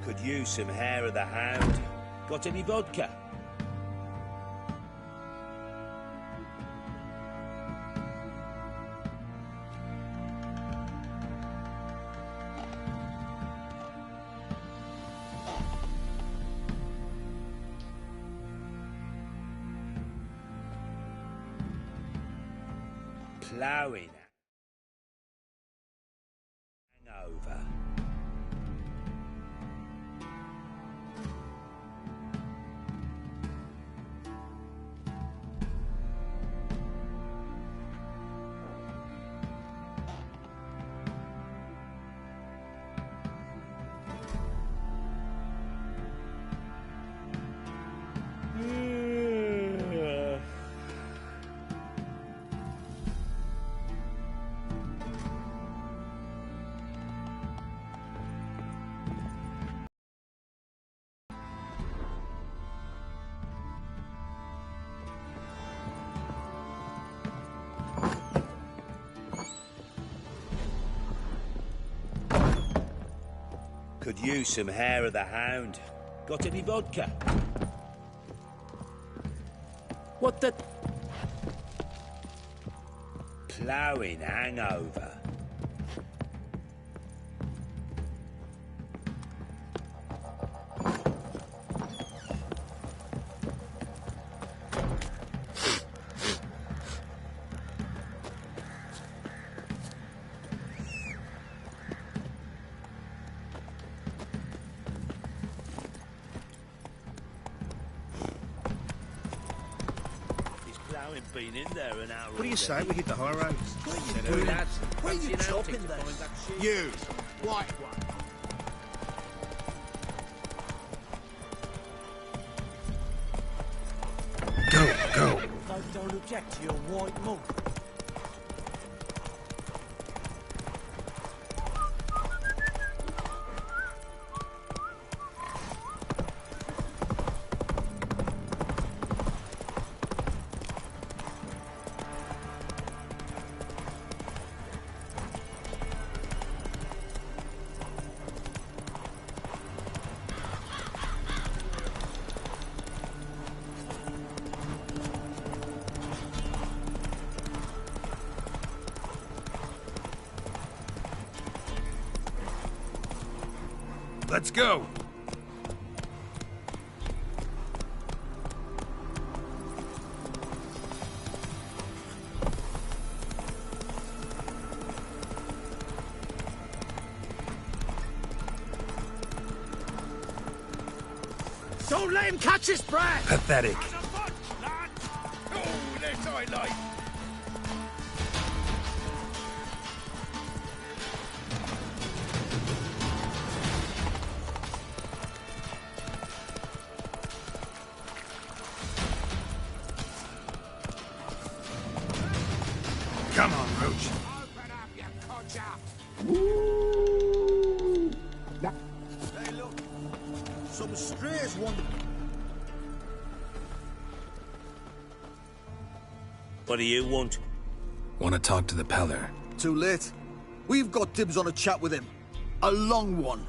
Could use some hair of the hound. Got any vodka? Ploughing. Hangover. Could use some hair of the hound. Got any vodka? What the? Ploughing hangover. Been in there an hour. What do you say we hit the high road? What are you doing, lads? Where are you chopping this? You, white one. Go. Don't object to your white monk. Let's go. Don't let him catch his breath! Pathetic. Oh, this I like. Come on, Roach. Open up, you codger! Ooh. Hey, look. Some strays wander. What do you want? Want to talk to the Peller? Too late. We've got dibs on a chat with him. A long one.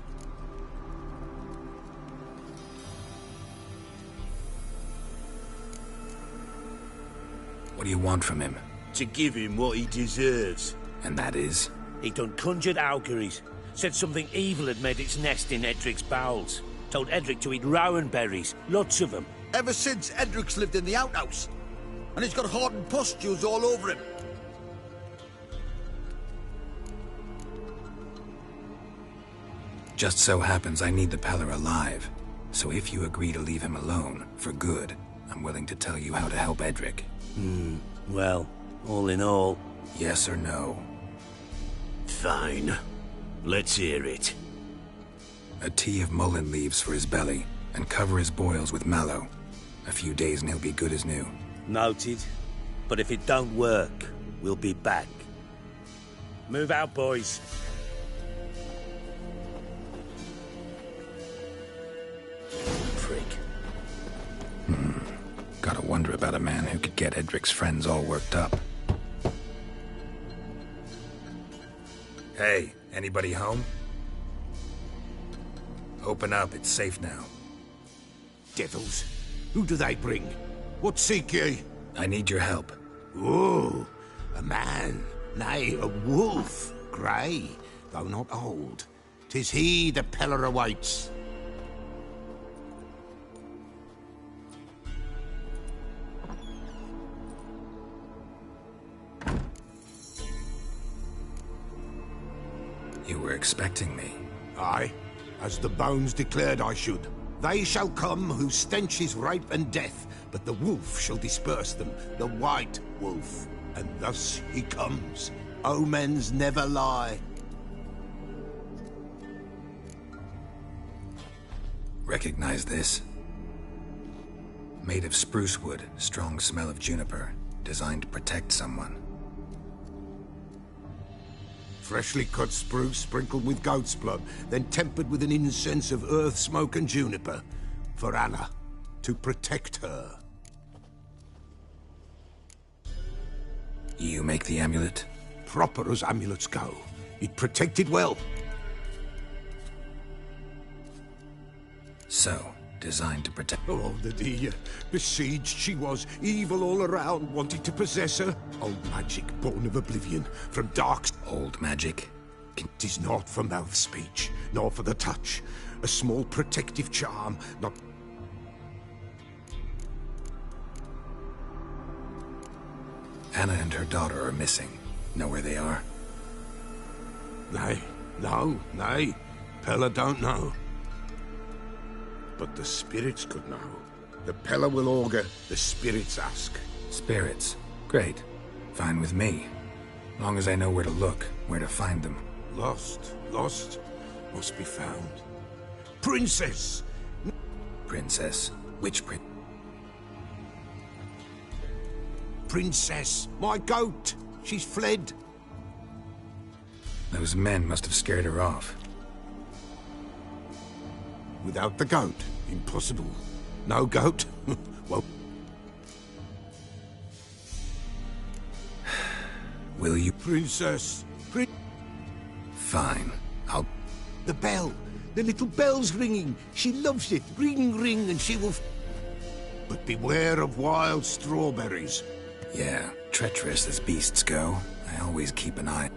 What do you want from him? To give him what he deserves. And that is? He done conjured auguries. Said something evil had made its nest in Edric's bowels. Told Edric to eat rowan berries. Lots of them. Ever since Edric's lived in the outhouse. And he's got hardened pustules all over him. Just so happens I need the Peller alive. So if you agree to leave him alone, for good, I'm willing to tell you how to help Edric. Well, all in all... Yes or no? Fine. Let's hear it. A tea of mullein leaves for his belly, and cover his boils with mallow. A few days and he'll be good as new. Noted. But if it don't work, we'll be back. Move out, boys. Prick. Gotta wonder about a man who could get Edric's friends all worked up. Hey, anybody home? Open up, it's safe now. Devils. Who do they bring? What seek ye? I need your help. Oh, a man. Nay, a wolf. Grey, though not old. 'Tis he the Peller awaits. You were expecting me. Aye, as the bones declared I should. They shall come whose stench is rape and death, but the wolf shall disperse them, the white wolf. And thus he comes. Omens never lie. Recognize this? Made of spruce wood, strong smell of juniper, designed to protect someone. Freshly cut spruce sprinkled with goat's blood, then tempered with an incense of earth, smoke and juniper. For Anna, to protect her. You make the amulet? Proper as amulets go. It protected well. So, designed to protect... Oh, that he besieged she was, evil all around, wanted to possess her. Old magic, born of oblivion, from dark... Old magic? Tis not for mouth speech, nor for the touch. A small protective charm, not... Anna and her daughter are missing. Know where they are? Nay, nay. Pella don't know. But the spirits could know. The Pella will augur, the spirits ask. Spirits. Great. Fine with me. Long as I know where to look, where to find them. Lost, must be found. Princess! Princess? Which prin... Princess, my goat! She's fled. Those men must have scared her off. Without the goat, impossible. No goat? Well... Will you... Princess, Fine. I'll... The bell! The little bell's ringing! She loves it! Ring, ring, and she will... But beware of wild strawberries. Yeah, treacherous as beasts go. I always keep an eye...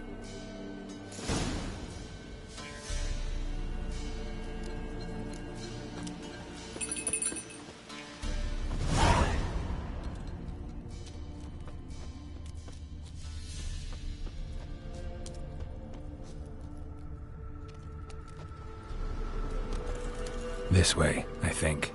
This way, I think.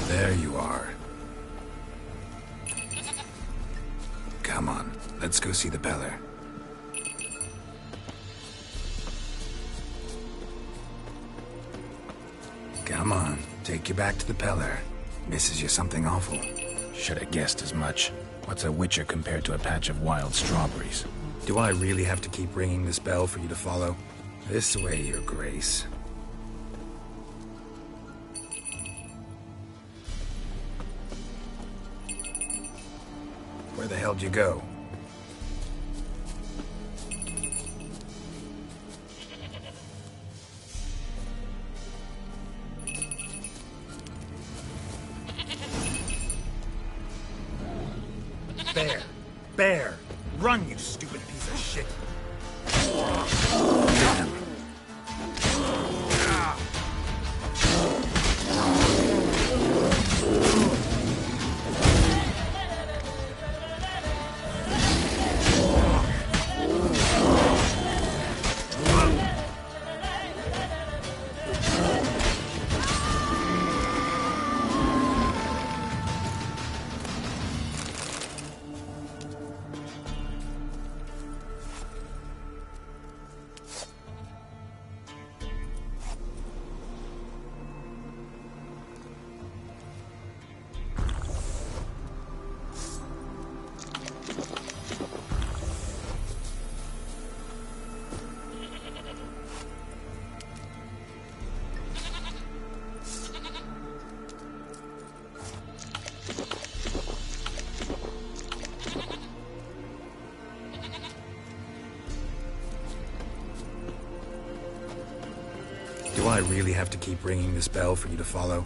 There you are. Come on, let's go see the Peller. Come on, take you back to the Peller. Misses you something awful. Should have guessed as much. What's a witcher compared to a patch of wild strawberries? Do I really have to keep ringing this bell for you to follow? This way, Your Grace. Where the hell'd you go? Bear! Bear! Run, you stupid piece of shit! Damn. Do I really have to keep ringing this bell for you to follow?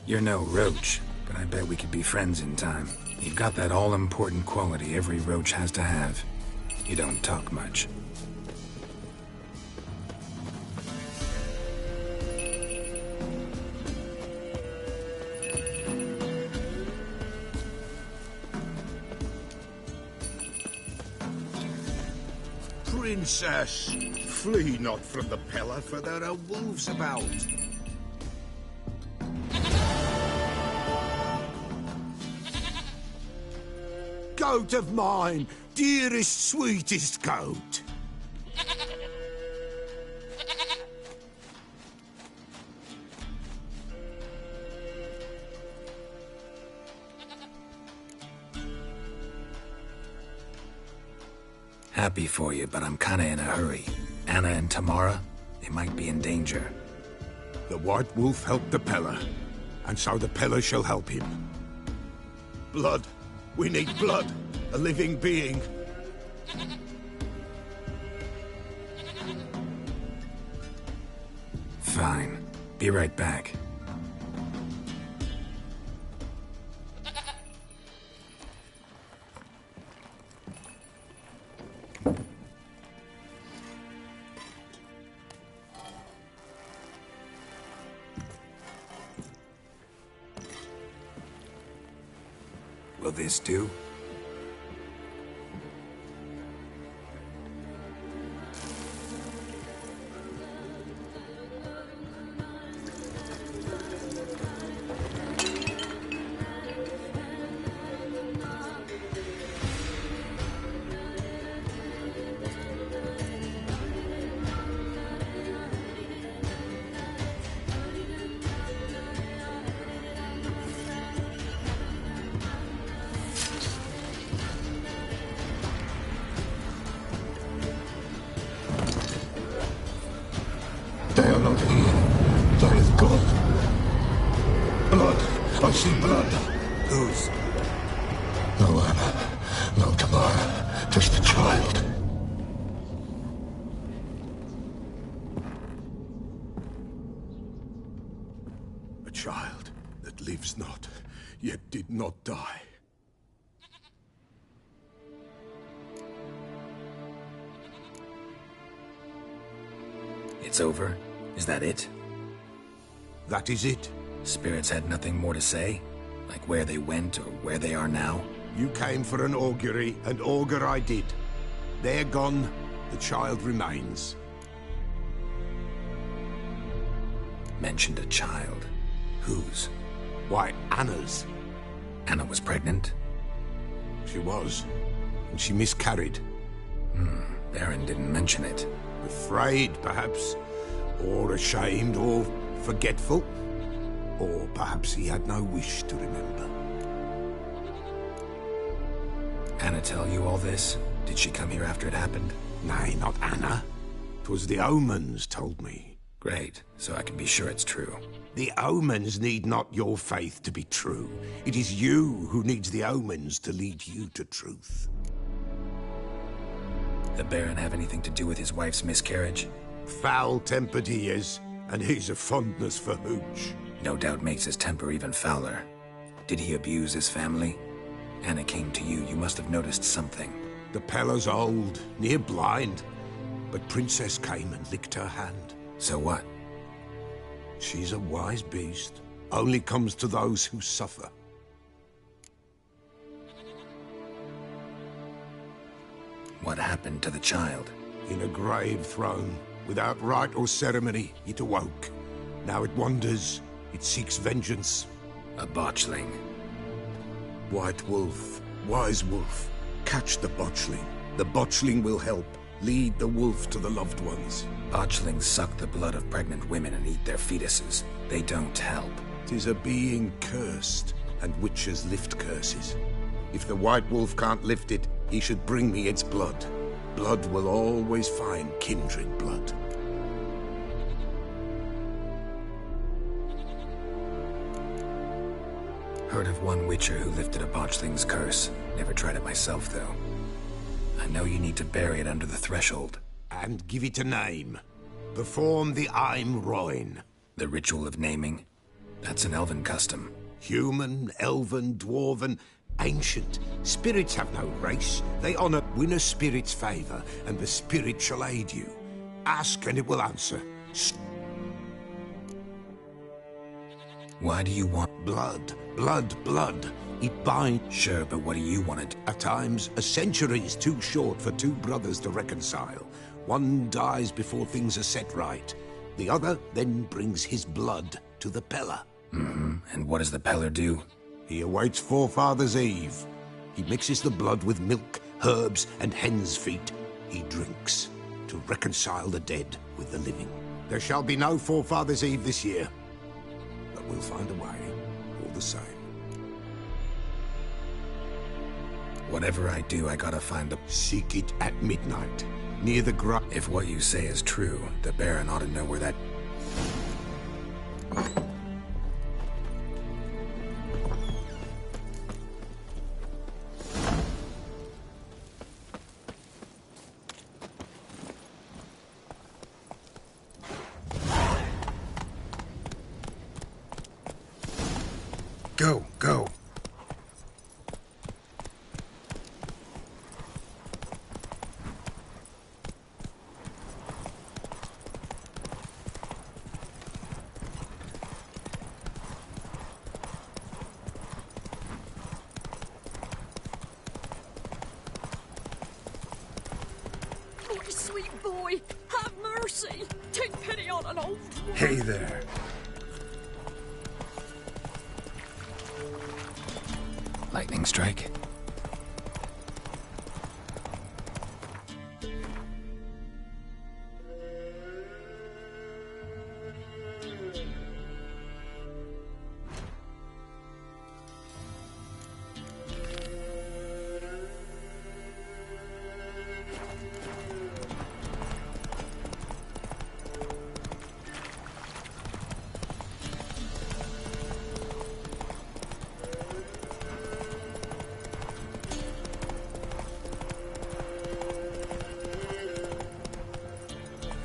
You're no roach, but I bet we could be friends in time. You've got that all-important quality every roach has to have. You don't talk much. Princess, flee not from the pillar, for there are wolves about. Goat of mine, dearest, sweetest goat. Happy for you, but I'm kinda in a hurry. Anna and Tamara, they might be in danger. The White Wolf helped the Pellar, and so the Pellar shall help him. Blood. We need blood. A living being. Fine. Be right back. Will this do? They are not here. There is blood. Blood. I see blood. Whose? No Anna. No Tamara. Just a child. A child that lives not, yet did not die. It's over? Is that it? That is it. Spirits had nothing more to say? Like where they went or where they are now? You came for an augury, and augur I did. They're gone, the child remains. Mentioned a child. Whose? Why, Anna's. Anna was pregnant? She was, and she miscarried. Baron didn't mention it. Afraid, perhaps, or ashamed, or forgetful. Or perhaps he had no wish to remember. Anna tell you all this? Did she come here after it happened? Nay, not Anna. 'Twas the omens told me. Great, so I can be sure it's true. The omens need not your faith to be true. It is you who needs the omens to lead you to truth. The Baron have anything to do with his wife's miscarriage? Foul-tempered he is, and he's a fondness for hooch. No doubt makes his temper even fouler. Did he abuse his family? Anna came to you, you must have noticed something. The Pella's old, near blind, but Princess came and licked her hand. So what? She's a wise beast. Only comes to those who suffer. What happened to the child? In a grave thrown, without rite or ceremony, it awoke. Now it wanders, it seeks vengeance. A botchling. White Wolf, wise wolf, catch the botchling. The botchling will help. Lead the wolf to the loved ones. Botchlings suck the blood of pregnant women and eat their fetuses. They don't help. 'Tis a being cursed, and witches lift curses. If the White Wolf can't lift it, he should bring me its blood. Blood will always find kindred blood. Heard of one witcher who lifted a botchling's curse. Never tried it myself, though. I know you need to bury it under the threshold. And give it a name. Perform the Aim Roin. The ritual of naming? That's an elven custom. Human, elven, dwarven, ancient. Spirits have no race. They honor. Win a spirit's favor, and the spirit shall aid you. Ask, and it will answer. Why do you want... Blood, blood, blood. It binds. Sure, but what do you want it? At times, a century is too short for two brothers to reconcile. One dies before things are set right. The other then brings his blood to the Pella. Mm-hmm. And what does the Peller do? He awaits Forefather's Eve. He mixes the blood with milk, herbs, and hen's feet. He drinks to reconcile the dead with the living. There shall be no Forefather's Eve this year. But we'll find a way, all the same. Whatever I do, I gotta find the... Seek it at midnight, near the If what you say is true, the Baron ought to know where that... Go, go. My sweet boy, have mercy. Take pity on an old woman. Hey there. Lightning strike.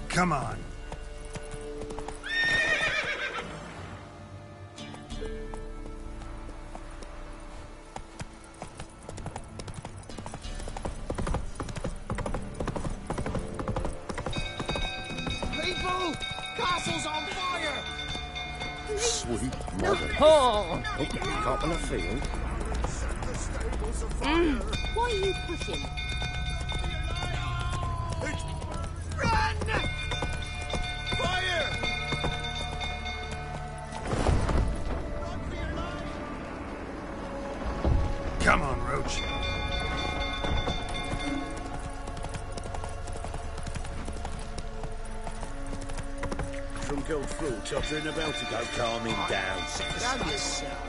Come on. People! Castle's on fire! Sweet mother. Oh! Hope you caught in a field. Why are you pushing? Run! Fire! Run for your life! Come on, Roach. Drunk old fool tottering about to go calm him down. Down yourself.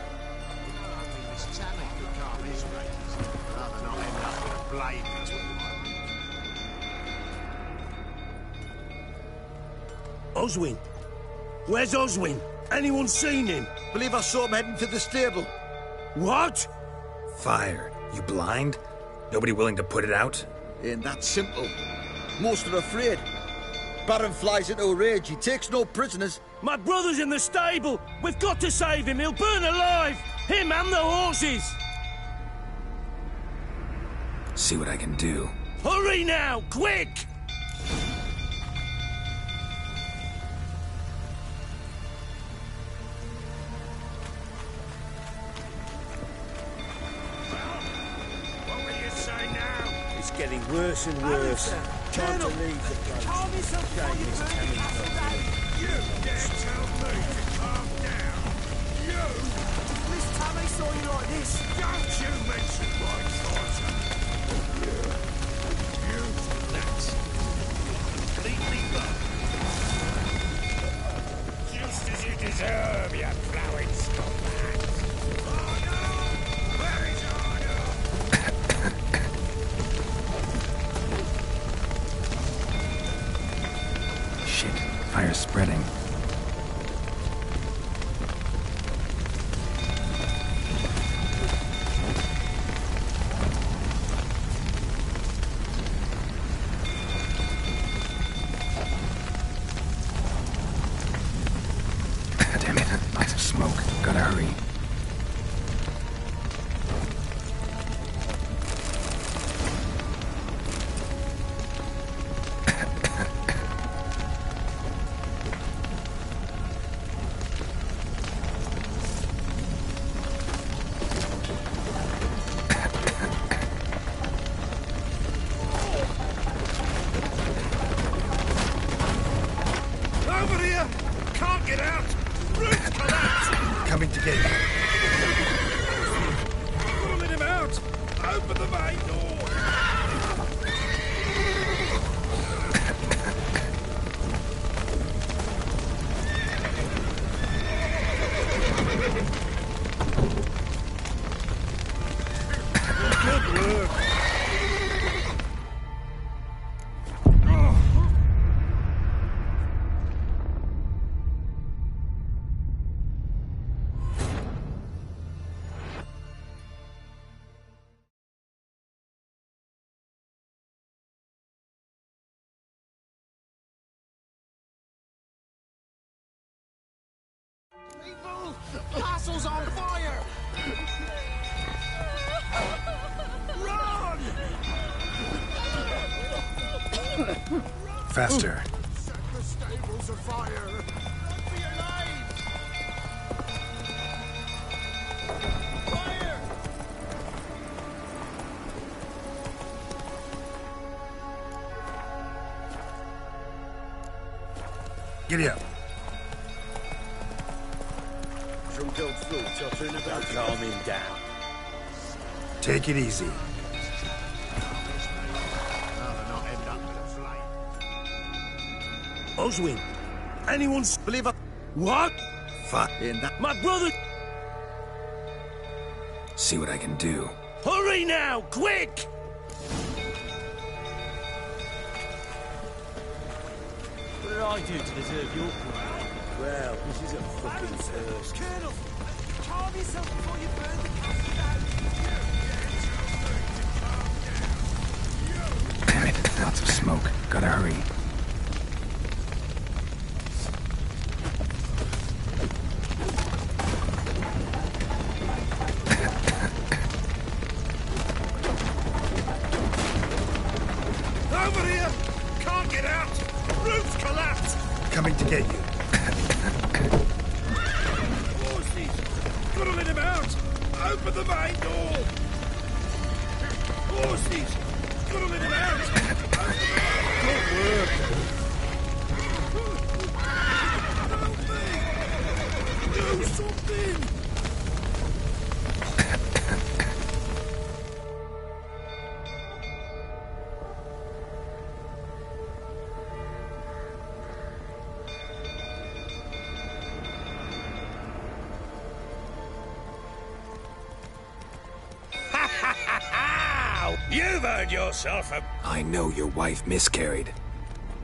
Oswin, Where's Oswin? Anyone seen him? Believe I saw him heading to the stable. What? Fire. You blind? Nobody willing to put it out? Ain't that simple. Most are afraid. Baron flies into a rage. He takes no prisoners. My brother's in the stable. We've got to save him. He'll burn alive. Him and the horses. See what I can do. Hurry now, quick! What will you say now? It's getting worse and worse. Time to leave the place. Calm yourself before you burn the castle down. You dare tell me to calm down? You? Miss Tammy saw you like this. Don't you mention my daughter. You nuts. Completely wrong. Just as you deserve, you plowing scumbag. Arno! Where is Arno? Shit. Fire's spreading. Damn it. Lots of smoke. Gotta hurry. Over here! Can't get out! Roof collapsed! Coming to get you. Pulling him out! Open the main door! Good work! People, the castle's on fire! Run! Faster. Set the stables afire. Run for your lives! Fire! Giddy up. Drunk old fool tottering about. Calm him down. Take it easy. Rather not end up with a flame. Oswin, anyone's... Believe I... What? Fuck. Ain't that... My brother... See what I can do. Hurry now, quick! What did I do to deserve your crime? Well, this is a fucking first. Colonel, calm yourself before you burn the castle down. Damn it. Lots of smoke. Gotta hurry. Over here! Can't get out! Roof's collapsed! Coming to get you. Horses! Gotta let him out! Open the main door! Horses! Gotta let him out! Good work! Help me! Do something! You've earned yourself a... I know your wife miscarried.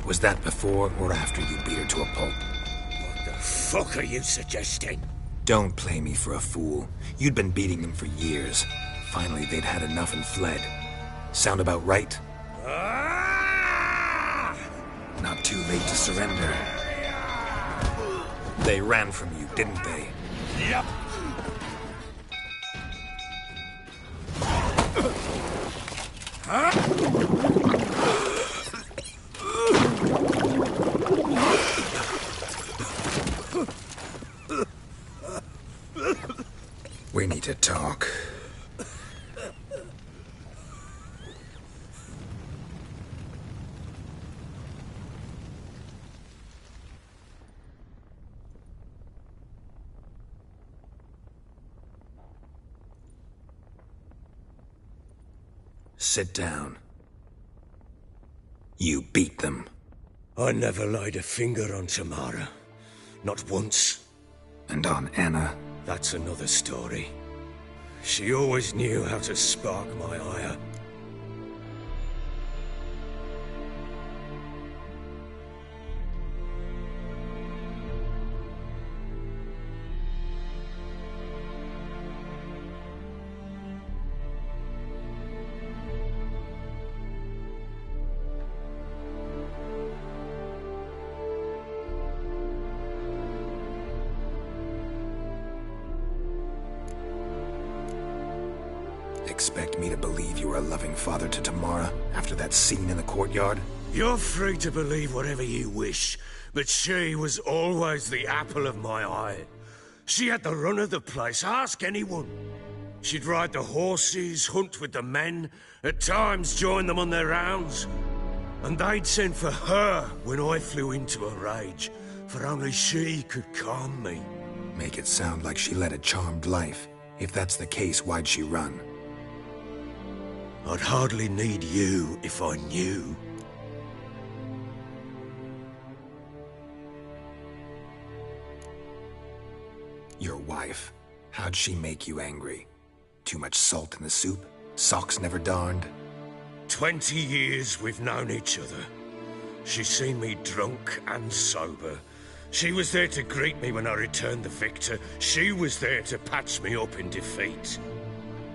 Was that before or after you beat her to a pulp? What the fuck are you suggesting? Don't play me for a fool. You'd been beating them for years. Finally, they'd had enough and fled. Sound about right? Not too late to surrender. They ran from you, didn't they? Yep. We need to talk. Sit down. You beat them. I never laid a finger on Tamara. Not once. And on Anna? That's another story. She always knew how to spark my ire. Expect me to believe you were a loving father to Tamara after that scene in the courtyard? You're free to believe whatever you wish, but she was always the apple of my eye. She had the run of the place, ask anyone. She'd ride the horses, hunt with the men, at times join them on their rounds. And they'd send for her when I flew into a rage, for only she could calm me. Make it sound like she led a charmed life. If that's the case, why'd she run? I'd hardly need you if I knew. Your wife. How'd she make you angry? Too much salt in the soup? Socks never darned? 20 years we've known each other. She's seen me drunk and sober. She was there to greet me when I returned the victor. She was there to patch me up in defeat.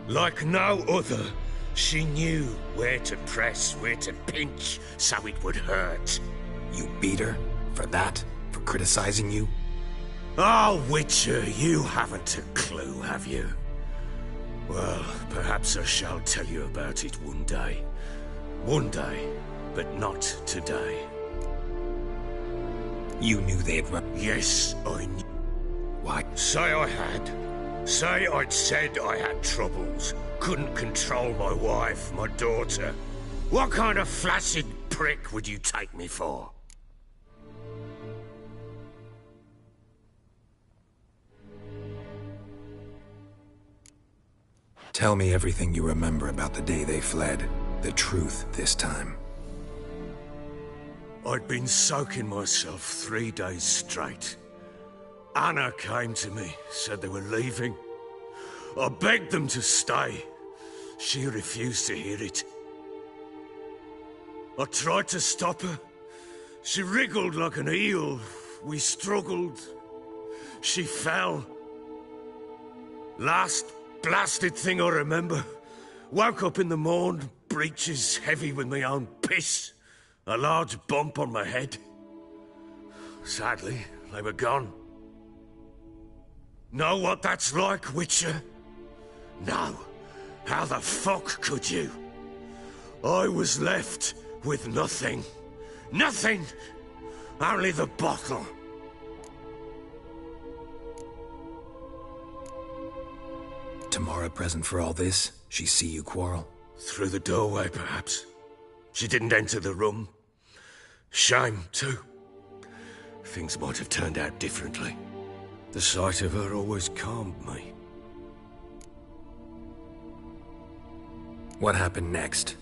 Like no other, she knew where to press, where to pinch, so it would hurt. You beat her? For that? For criticizing you? Oh, Witcher, you haven't a clue, have you? Well, perhaps I shall tell you about it one day. One day, but not today. You knew they'd run? Yes, I knew. Why? Say I had. Say I'd said I had troubles. Couldn't control my wife, my daughter. What kind of flaccid prick would you take me for? Tell me everything you remember about the day they fled. The truth this time. I'd been soaking myself 3 days straight. Anna came to me, said they were leaving. I begged them to stay. She refused to hear it. I tried to stop her. She wriggled like an eel. We struggled. She fell. Last blasted thing I remember. Woke up in the morn, breeches heavy with my own piss. A large bump on my head. Sadly, they were gone. Know what that's like, Witcher? No. How the fuck could you? I was left with nothing. Nothing! Only the bottle. Tamara present for all this? She see you quarrel? Through the doorway, perhaps. She didn't enter the room. Shame, too. Things might have turned out differently. The sight of her always calmed me. What happened next?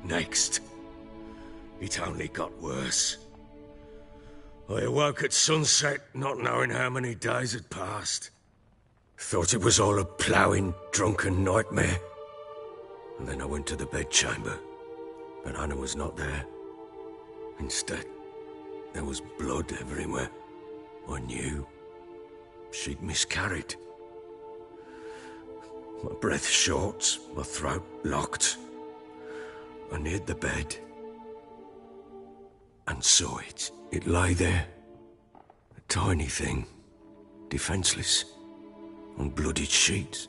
Next? It only got worse. I awoke at sunset, not knowing how many days had passed. Thought it was all a ploughing, drunken nightmare. And then I went to the bedchamber, but Anna was not there. Instead, there was blood everywhere. I knew she'd miscarried. My breath short, my throat locked. I neared the bed and saw it. It lay there, a tiny thing, defenseless, on bloodied sheets,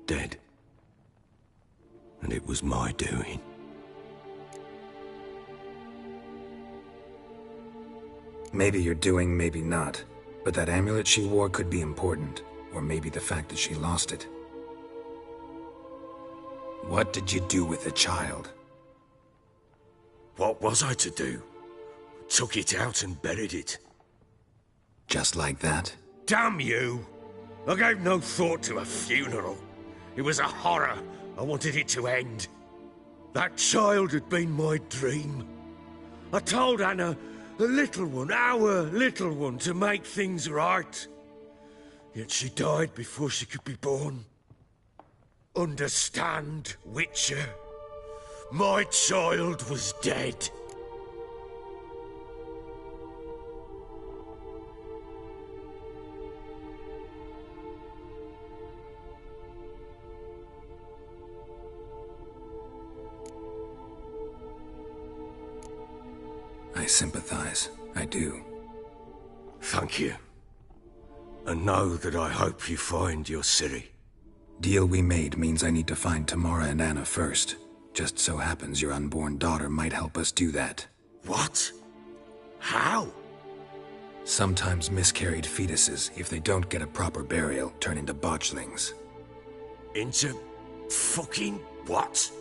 dead. And it was my doing. Maybe you're doing, maybe not. But that amulet she wore could be important. Or maybe the fact that she lost it. What did you do with the child? What was I to do? Took it out and buried it. Just like that? Damn you! I gave no thought to a funeral. It was a horror. I wanted it to end. That child had been my dream. I told Anna, the little one, our little one, to make things right. Yet she died before she could be born. Understand, Witcher? My child was dead. I sympathize. I do. Thank you. And know that I hope you find your Ciri. Deal we made means I need to find Tamara and Anna first. Just so happens your unborn daughter might help us do that. What? How? Sometimes miscarried fetuses, if they don't get a proper burial, turn into botchlings. Into fucking what?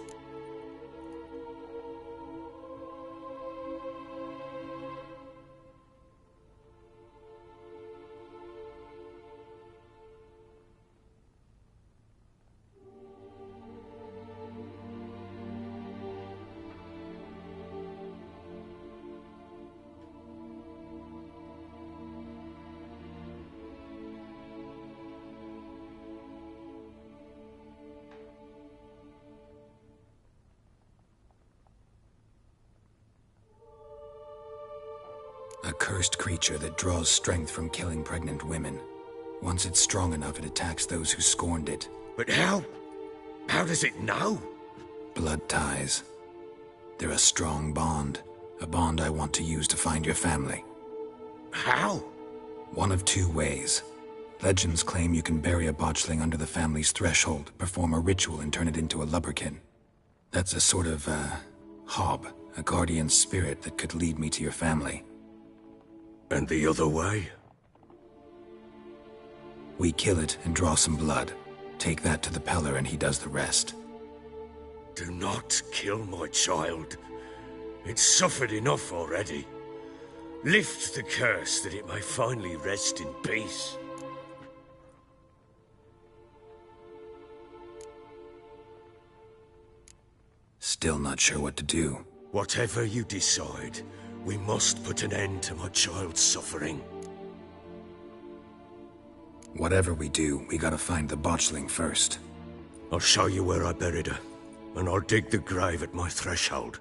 A cursed creature that draws strength from killing pregnant women. Once it's strong enough, it attacks those who scorned it. But how? How does it know? Blood ties. They're a strong bond. A bond I want to use to find your family. How? One of two ways. Legends claim you can bury a botchling under the family's threshold, perform a ritual, and turn it into a lubberkin. That's a sort of, hob, a guardian spirit that could lead me to your family. And the other way? We kill it and draw some blood. Take that to the Peller and he does the rest. Do not kill my child. It's suffered enough already. Lift the curse that it may finally rest in peace. Still not sure what to do. Whatever you decide, we must put an end to my child's suffering. Whatever we do, we gotta find the botchling first. I'll show you where I buried her, and I'll dig the grave at my threshold.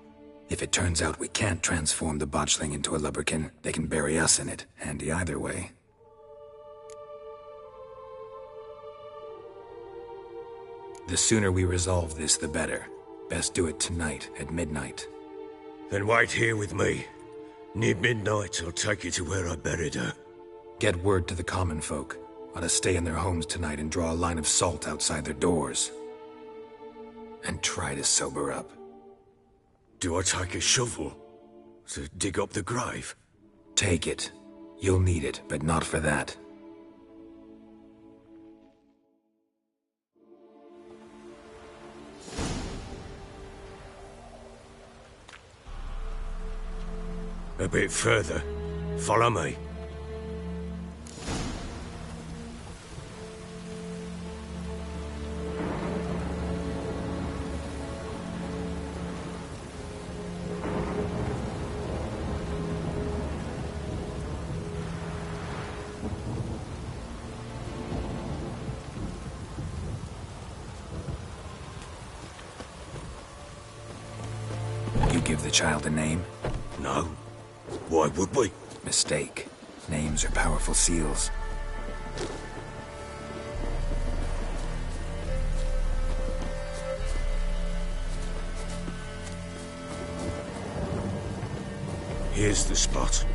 If it turns out we can't transform the botchling into a lubberkin, they can bury us in it. Handy either way. The sooner we resolve this, the better. Best do it tonight, at midnight. Then wait here with me. Near midnight, I'll take you to where I buried her. Get word to the common folk. Ought to stay in their homes tonight and draw a line of salt outside their doors. And try to sober up. Do I take a shovel to dig up the grave? Take it. You'll need it, but not for that. A bit further. Follow me. You give the child a name? No. Why would we? Mistake. Names are powerful seals. Here's the spot.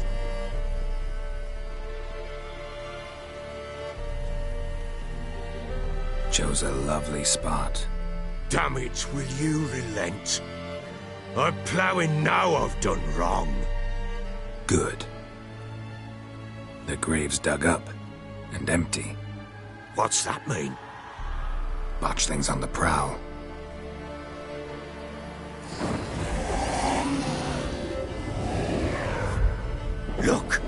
Chose a lovely spot. Damn it, will you relent? I'm ploughing now I've done wrong. Good. The grave's dug up and empty. What's that mean? Botchling's on the prowl. Look!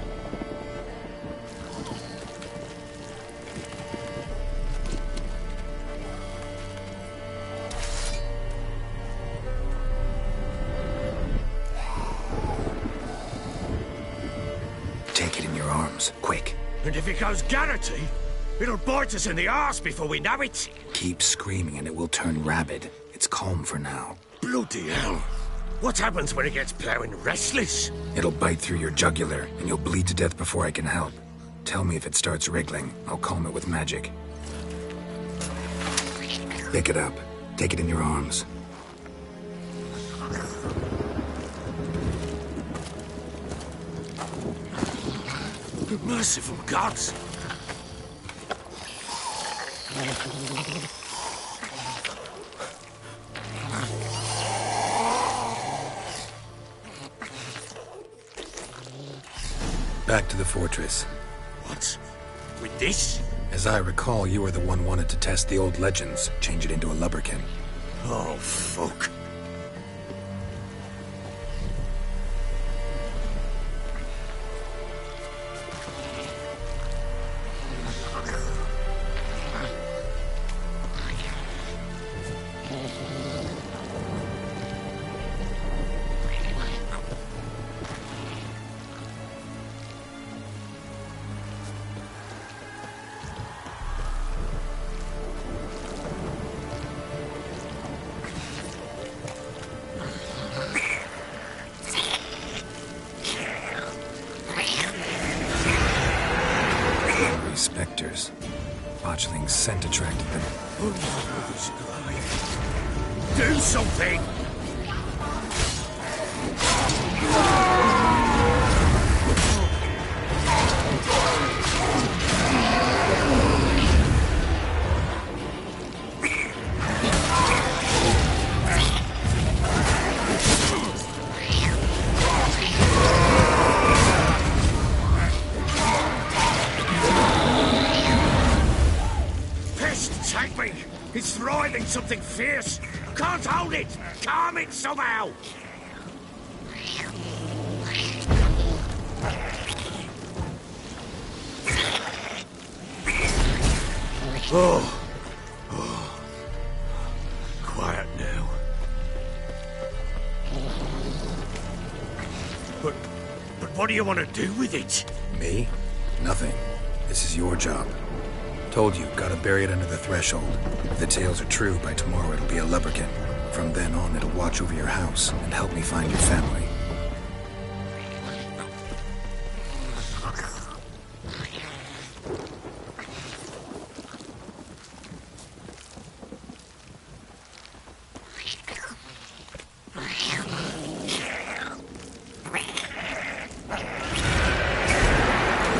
Take it in your arms, quick. And if it goes Garrity, it'll bite us in the arse before we know it. Keep screaming and it will turn rabid. It's calm for now. Bloody hell. What happens when it gets ploughing restless? It'll bite through your jugular, and you'll bleed to death before I can help. Tell me if it starts wriggling. I'll calm it with magic. Pick it up. Take it in your arms. Merciful gods! Back to the fortress. What? With this? As I recall, you were the one wanted to test the old legends, change it into a lubberkin. Oh, fuck. Spectres. Botchling's scent attracted them. Do something! Take me! It's writhing something fierce! Can't hold it! Calm it somehow! Oh. Quiet now. But what do you want to do with it? Me? Nothing. This is your job. Told you, gotta bury it under the threshold. If the tales are true, by tomorrow it'll be a lubberkin. From then on, it'll watch over your house and help me find your family.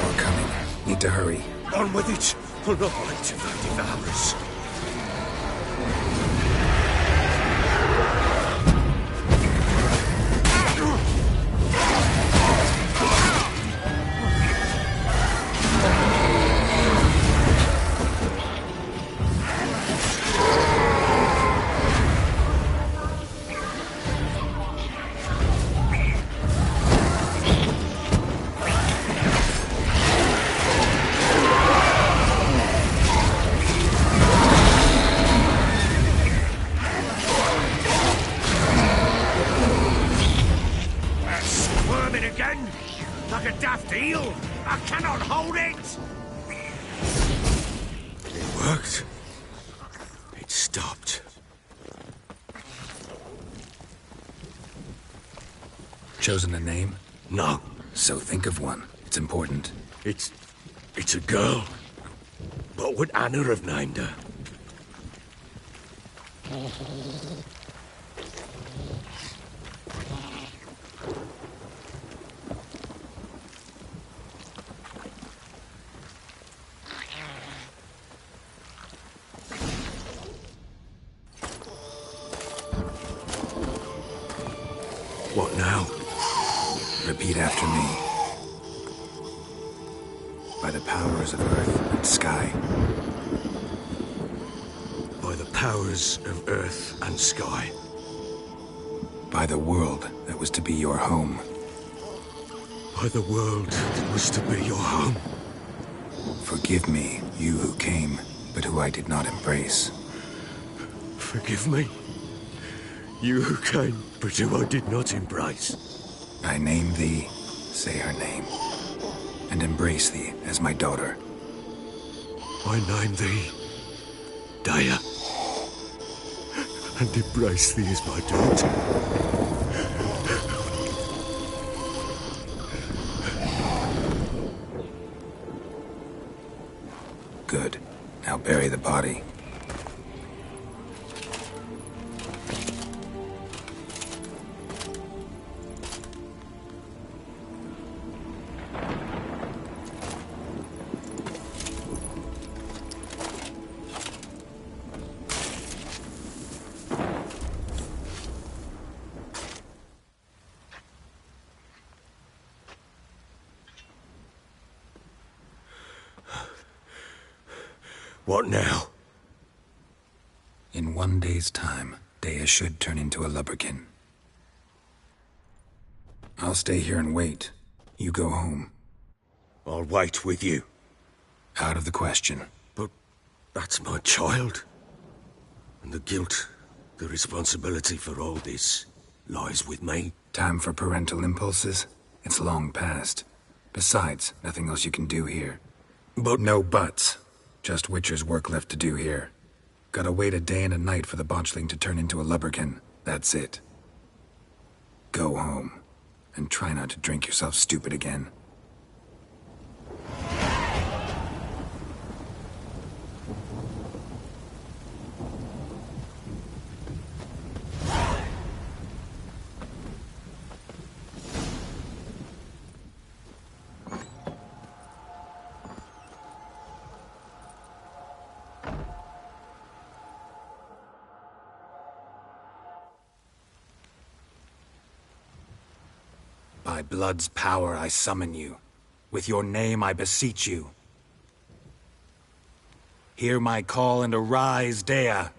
More coming. Need to hurry. On with it! I'll not wait till they devour us. Again? Like a daft eel? I cannot hold it! It worked. It stopped. Chosen a name? No. So think of one. It's it's important. It's a girl. What would Anna have named her? What now? Repeat after me. By the powers of earth and sky. By the powers of earth and sky. By the world that was to be your home. By the world that was to be your home. Forgive me, you who came, but who I did not embrace. Forgive me. You who came, but who I did not embrace. I name thee, say her name, and embrace thee as my daughter. I name thee, Daya, and embrace thee as my daughter. Good. Now bury the body. What now? In 1 day's time, Daya should turn into a lubberkin. I'll stay here and wait. You go home. I'll wait with you. Out of the question. But that's my child. And the guilt, the responsibility for all this, lies with me. Time for parental impulses? It's long past. Besides, nothing else you can do here. But no buts. Just Witcher's work left to do here. Gotta wait a day and a night for the botchling to turn into a lubberkin. That's it. Go home. And try not to drink yourself stupid again. By blood's power I summon you. With your name I beseech you. Hear my call and arise, Daya.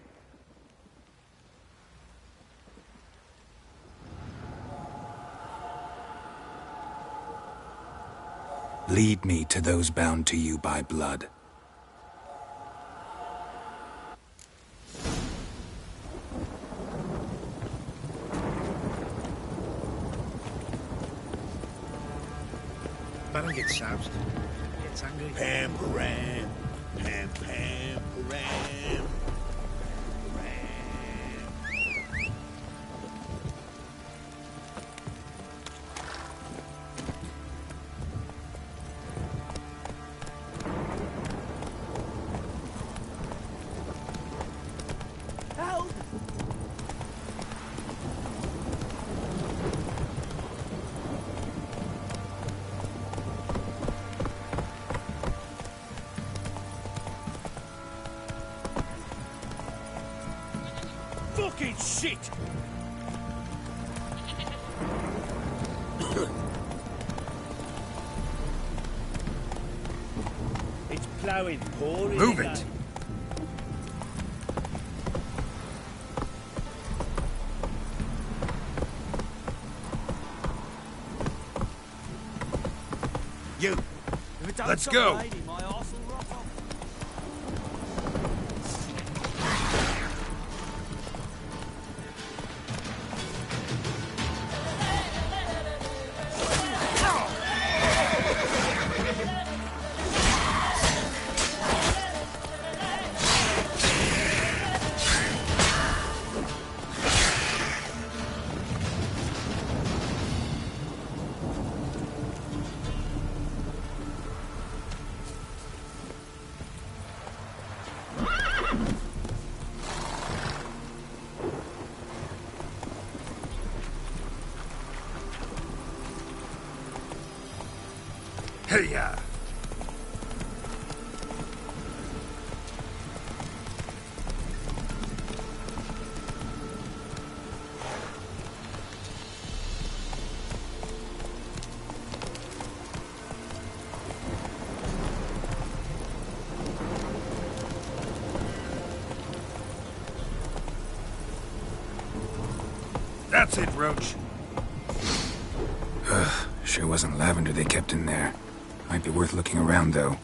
Lead me to those bound to you by blood. Baron gets soused. Gets angry. Pam, ram, pam, pam, ram. Help! Fucking shit! It's ploughing, pouring. Move it! You! Let's go! Hey-ya! That's it, Roach. Sure wasn't lavender they kept in there. Might be worth looking around, though.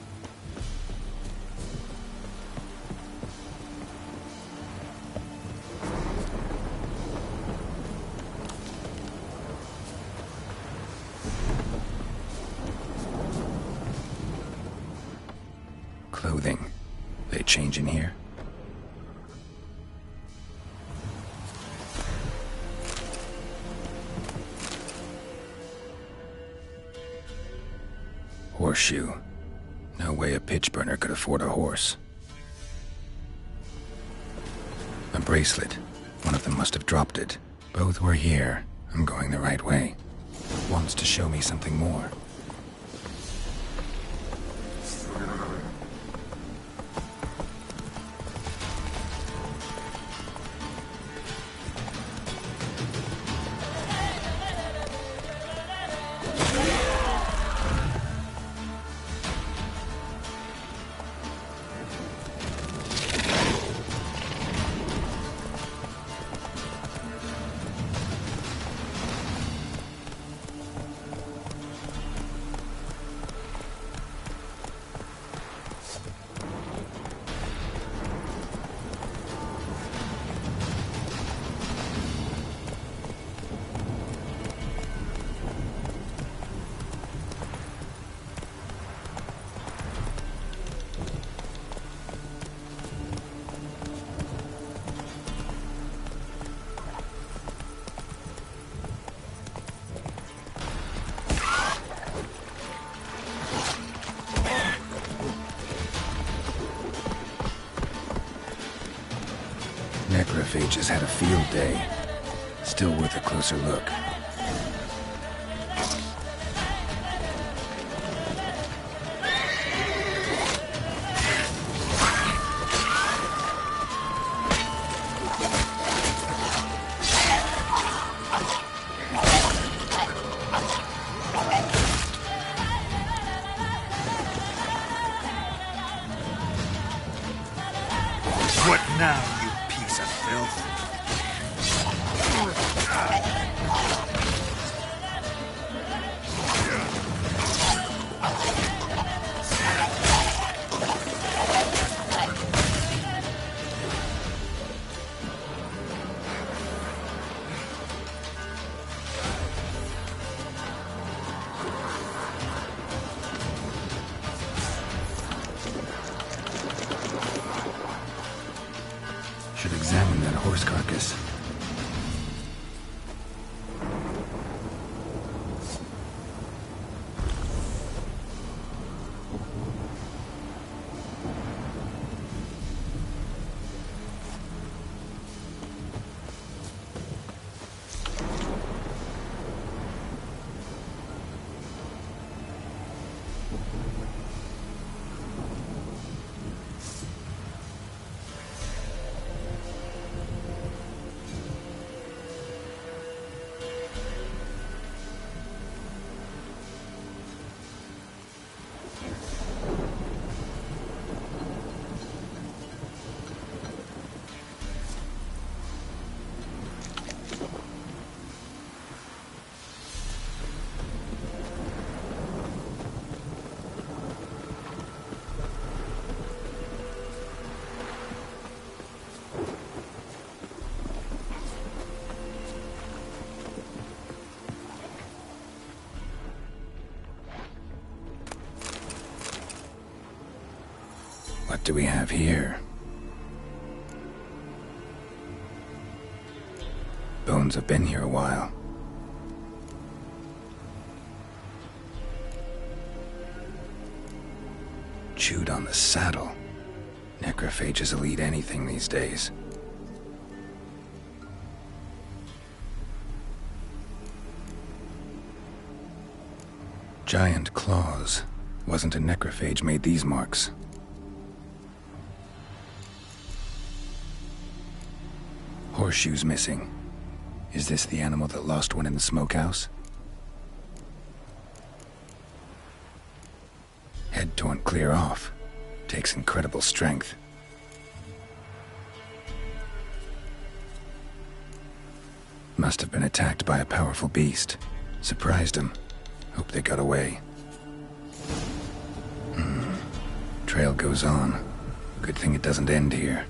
Clothing. They change in here? Horseshoe. No way a pitch burner could afford a horse. A bracelet. One of them must have dropped it. Both were here. I'm going the right way. Wants to show me something more. Necrophages had a field day. Still worth a closer look. What now, you piece of filth? Should examine that horse carcass. What do we have here? Bones have been here a while. Chewed on the saddle. Necrophages will eat anything these days. Giant claws. Wasn't a necrophage made these marks. Horseshoes missing. Is this the animal that lost one in the smokehouse? Head torn clear off. Takes incredible strength. Must have been attacked by a powerful beast. Surprised him. Hope they got away. Trail goes on. Good thing it doesn't end here.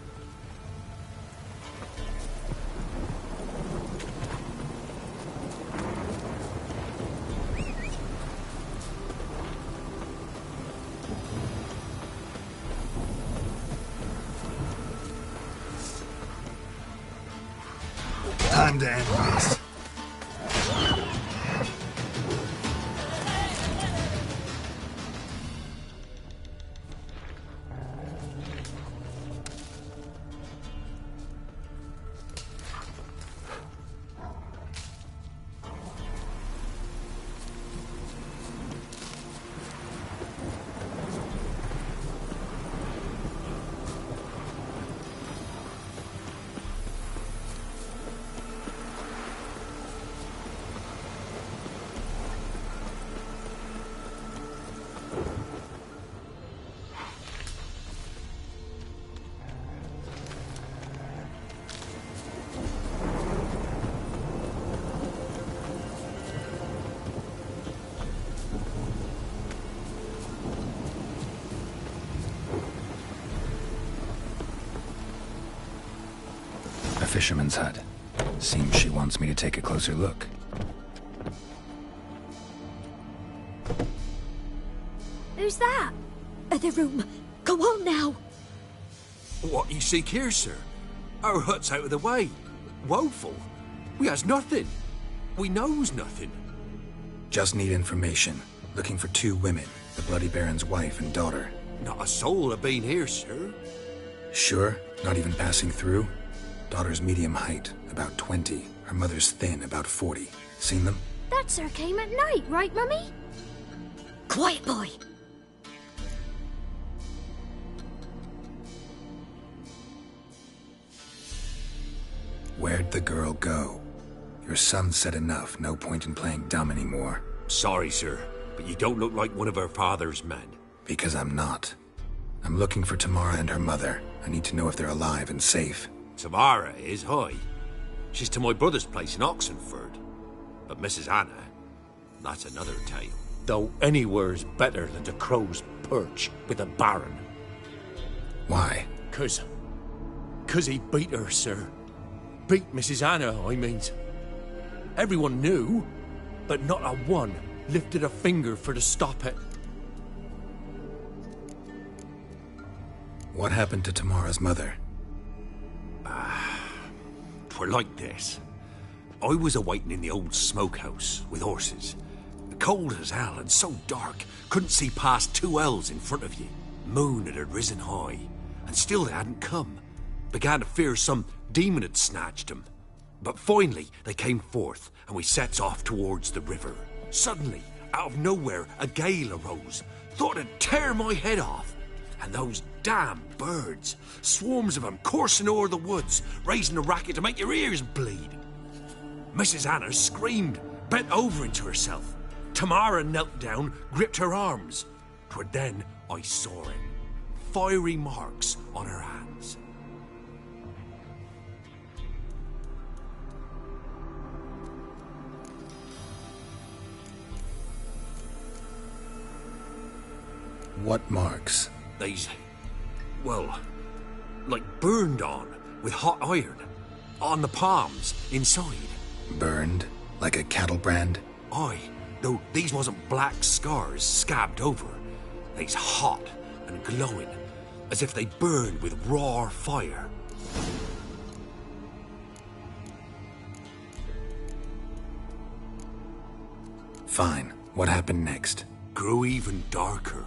Time to end this. A fisherman's hut. Seems she wants me to take a closer look. Who's that? Other room. Go on now. What you seek here, sir? Our hut's out of the way. Woeful. We has nothing. We knows nothing. Just need information. Looking for 2 women. The Bloody Baron's wife and daughter. Not a soul have been here, sir. Sure? Not even passing through? Daughter's medium height, about 20. Her mother's thin, about 40. Seen them? That sir came at night, right, Mummy? Quiet, boy. Where'd the girl go? Your son said enough. No point in playing dumb anymore. Sorry, sir, but you don't look like one of her father's men. Because I'm not. I'm looking for Tamara and her mother. I need to know if they're alive and safe. Tamara is, hi. She's to my brother's place in Oxenford. But Mrs. Anna, that's another tale. Though anywhere's better than the Crow's Perch with the Baron. Why? 'Cause he beat her, sir. Beat Mrs. Anna, I means. Everyone knew, but not a one lifted a finger for to stop it. What happened to Tamara's mother? 'Twere like this. I was awaiting in the old smokehouse with horses. Cold as hell and so dark, couldn't see past 2 ells in front of you. Moon had risen high, and still they hadn't come. Began to fear some demon had snatched them. But finally they came forth, and we sets off towards the river. Suddenly, out of nowhere, a gale arose. Thought it'd tear my head off. And those damn birds, swarms of them coursing o'er the woods, raising a racket to make your ears bleed. Mrs. Anna screamed, bent over into herself. Tamara knelt down, gripped her arms. 'Twere then I saw it. Fiery marks on her hands. What marks? They's, well, like burned on with hot iron. On the palms, inside. Burned? Like a cattle brand? Aye, though these wasn't black scars scabbed over. They's hot and glowing, as if they burned with raw fire. Fine. What happened next? Grew even darker.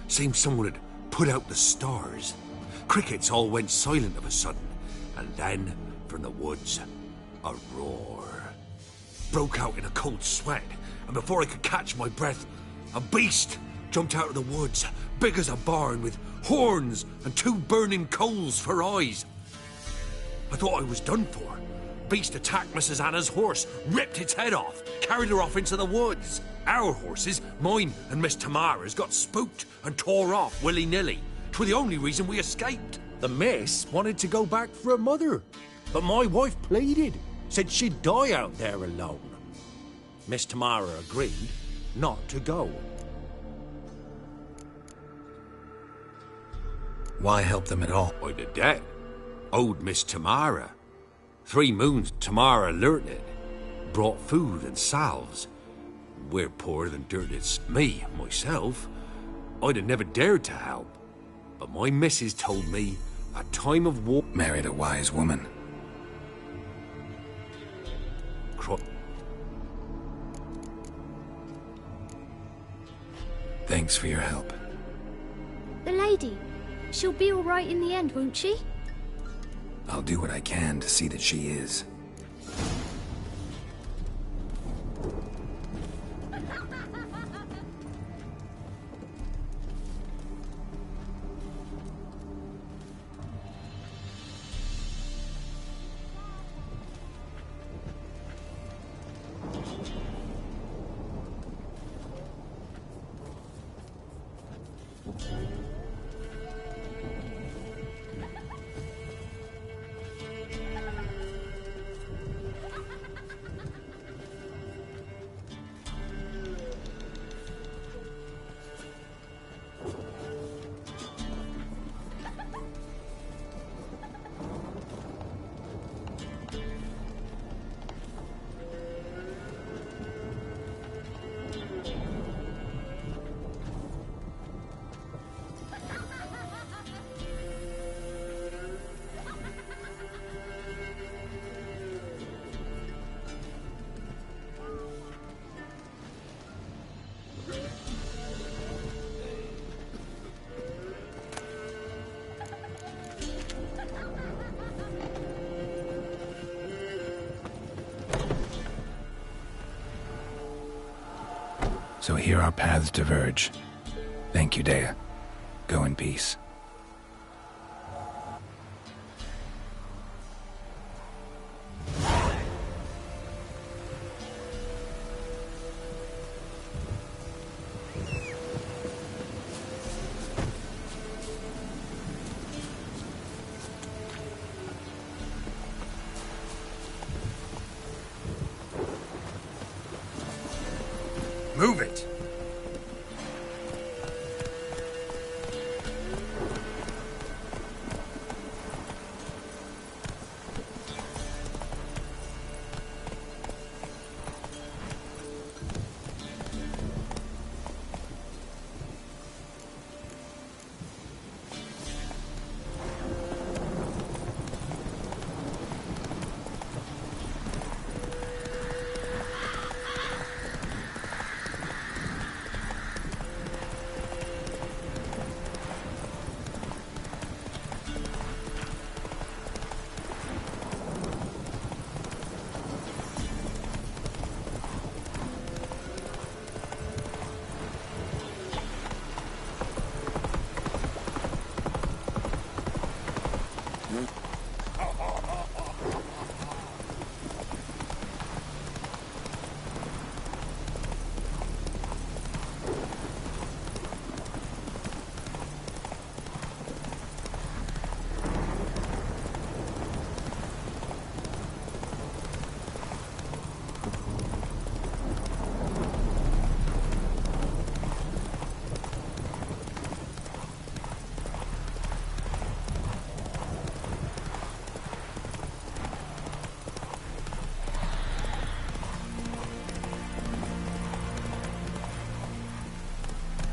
Seemed someone had put out the stars. Crickets all went silent of a sudden, and then, from the woods, a roar. Broke out in a cold sweat, and before I could catch my breath, a beast, jumped out of the woods, big as a barn, with horns and 2 burning coals for eyes. I thought I was done for. Beast attacked Mrs. Anna's horse, ripped its head off, carried her off into the woods. Our horses, mine and Miss Tamara's, got spooked and tore off willy-nilly. 'Twas the only reason we escaped. The miss wanted to go back for her mother, but my wife pleaded, said she'd die out there alone. Miss Tamara agreed not to go. Why help them at all? By the debt. Owed Miss Tamara. 3 moons Tamara learnt it. Brought food and salves. We're poorer than dirt. It's me, myself. I'd have never dared to help. But my missus told me a time of war... Married a wise woman. Thanks for your help. The lady, she'll be all right in the end, won't she? I'll do what I can to see that she is. So here our paths diverge. Thank you, Dea. Go in peace. Move it!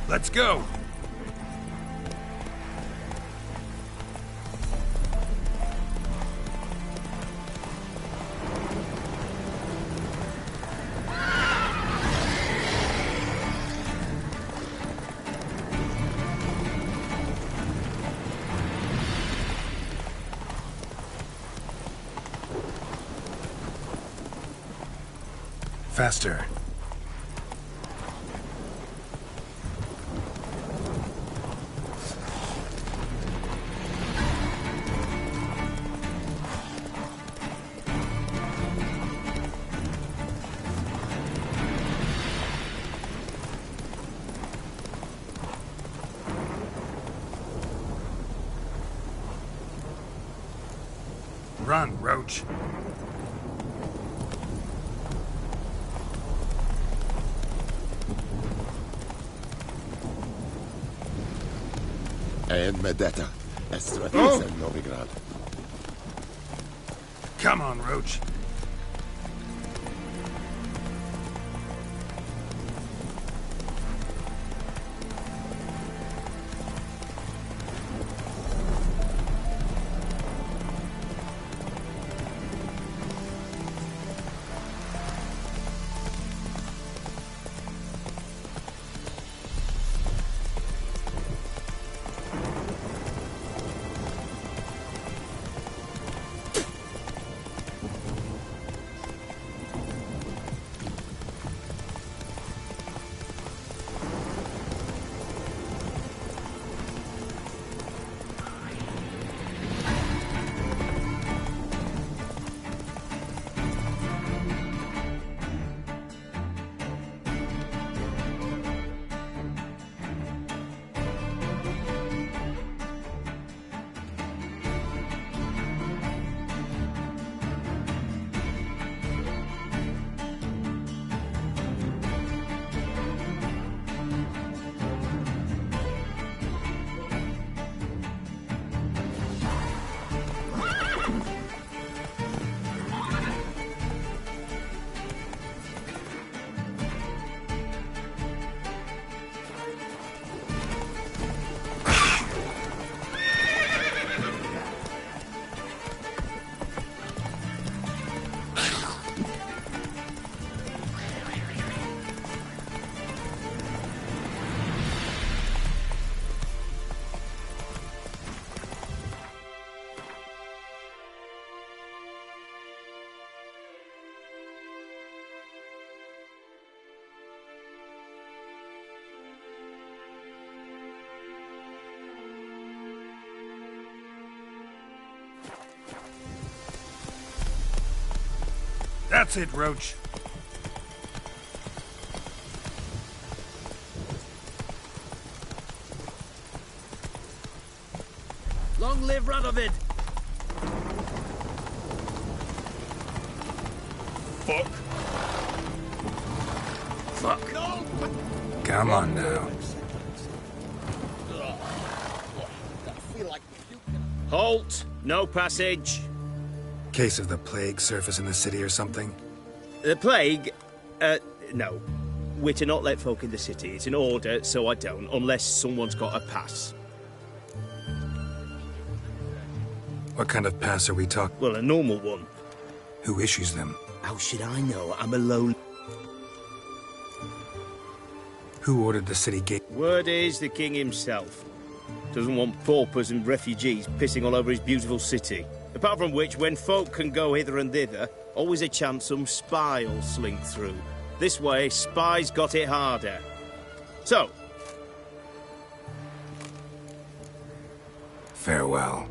Let's go! Faster. Run, Roach. En med detta är strategin Novigrad. Come on, Roach. That's it, Roach. Long live Radovid! Fuck. Fuck. No! Come on now. I feel like Halt! No passage. Case of the plague surface in the city or something? The plague? No. We're to not let folk in the city. It's an order, so I don't, unless someone's got a pass. What kind of pass are we talking? Well, a normal one. Who issues them? How should I know? I'm alone. Who ordered the city gate? Word is the king himself. Doesn't want paupers and refugees pissing all over his beautiful city. Apart from which, when folk can go hither and thither, always a chance some spy will slink through. This way, spies got it harder. So. Farewell.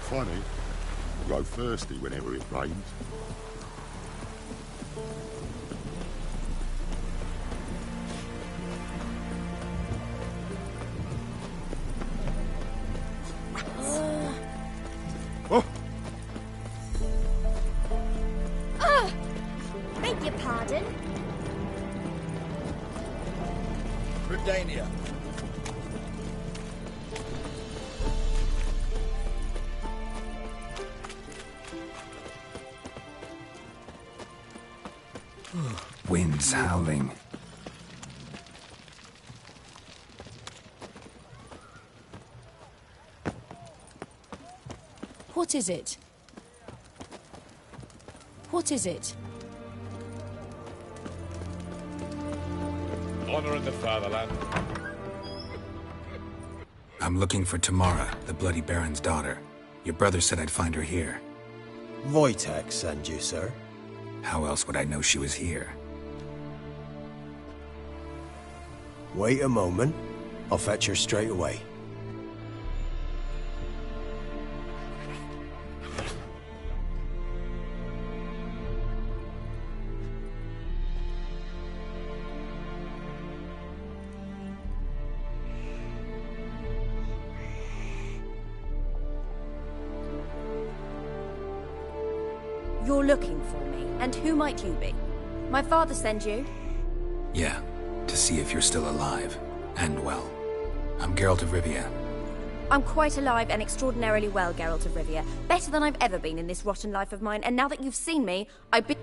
Funny. I go thirsty whenever it rains. Beg your pardon? Redania. Winds howling. What is it? What is it? Honor in the fatherland. I'm looking for Tamara, the Bloody Baron's daughter. Your brother said I'd find her here. Wojtek sent you, sir. How else would I know she was here? Wait a moment. I'll fetch her straight away. You're looking for me, and who might you be? My father sent you? Yeah, to see if you're still alive, and well. I'm Geralt of Rivia. I'm quite alive and extraordinarily well, Geralt of Rivia. Better than I've ever been in this rotten life of mine, and now that you've seen me,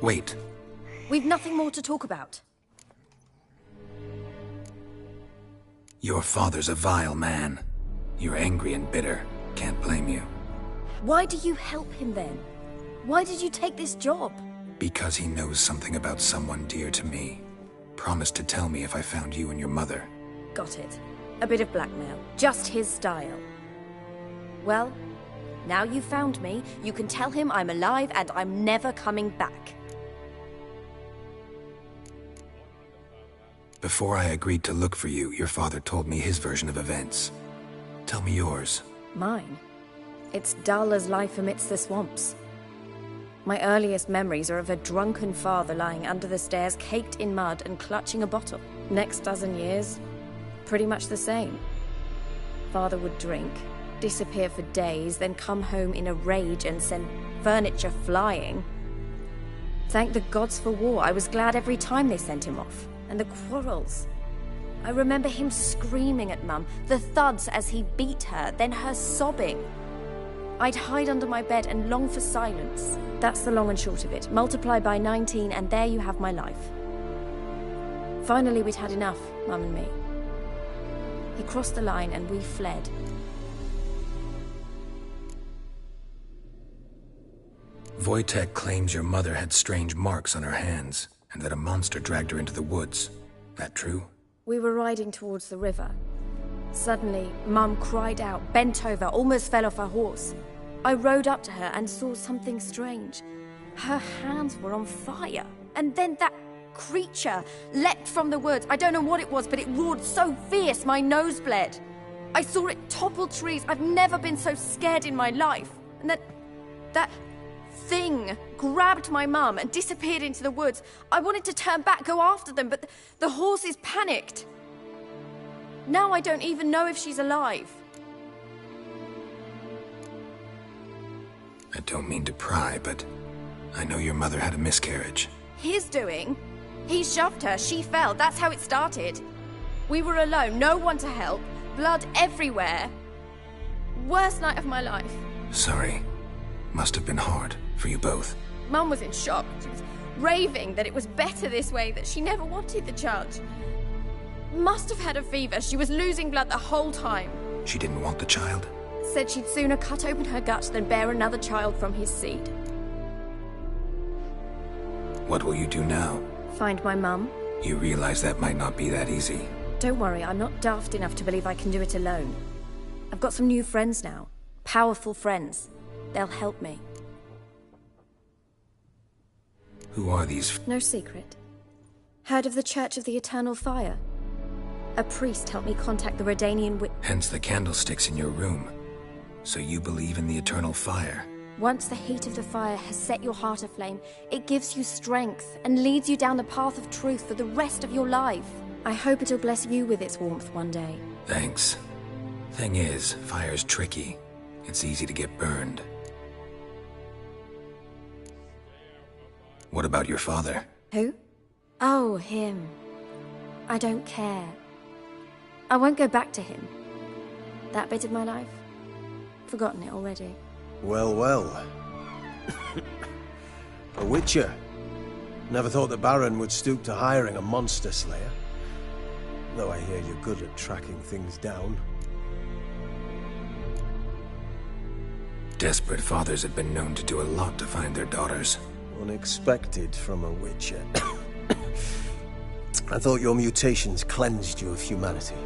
Wait. We've nothing more to talk about. Your father's a vile man. You're angry and bitter. Can't blame you. Why do you help him then? Why did you take this job? Because he knows something about someone dear to me. Promised to tell me if I found you and your mother. Got it. A bit of blackmail. Just his style. Well, now you've found me, you can tell him I'm alive and I'm never coming back. Before I agreed to look for you, your father told me his version of events. Tell me yours. Mine? It's dull as life amidst the swamps. My earliest memories are of a drunken father lying under the stairs, caked in mud and clutching a bottle. Next dozen years, pretty much the same. Father would drink, disappear for days, then come home in a rage and send furniture flying. Thank the gods for war. I was glad every time they sent him off. And the quarrels. I remember him screaming at Mum, the thuds as he beat her, then her sobbing. I'd hide under my bed and long for silence. That's the long and short of it. Multiply by 19 and there you have my life. Finally, we'd had enough, Mum and me. He crossed the line and we fled. Wojtek claims your mother had strange marks on her hands, and that a monster dragged her into the woods. That true? We were riding towards the river. Suddenly, Mum cried out, bent over, almost fell off her horse. I rode up to her and saw something strange. Her hands were on fire. And then that creature leapt from the woods. I don't know what it was, but it roared so fierce my nose bled. I saw it topple trees. I've never been so scared in my life. And that thing grabbed my mum and disappeared into the woods. I wanted to turn back, go after them, but the horses panicked. Now I don't even know if she's alive. I don't mean to pry, but I know your mother had a miscarriage. His doing? He shoved her, she fell, that's how it started. We were alone, no one to help, blood everywhere. Worst night of my life. Sorry. Must have been hard for you both. Mum was in shock. She was raving that it was better this way, that she never wanted the child. Must have had a fever. She was losing blood the whole time. She didn't want the child? Said she'd sooner cut open her gut than bear another child from his seed. What will you do now? Find my mum. You realize that might not be that easy. Don't worry, I'm not daft enough to believe I can do it alone. I've got some new friends now. Powerful friends. They'll help me. Who are these? No secret. Heard of the Church of the Eternal Fire? A priest helped me contact the Redanian Hence the candlesticks in your room. So you believe in the eternal fire? Once the heat of the fire has set your heart aflame, it gives you strength and leads you down the path of truth for the rest of your life. I hope it'll bless you with its warmth one day. Thanks. Thing is, fire's tricky. It's easy to get burned. What about your father? Who? Oh, him. I don't care. I won't go back to him. That bit of my life? Forgotten it already. Well, well. A witcher. Never thought the Baron would stoop to hiring a monster slayer. Though I hear you're good at tracking things down. Desperate fathers have been known to do a lot to find their daughters. Unexpected from a witcher. I thought your mutations cleansed you of humanity.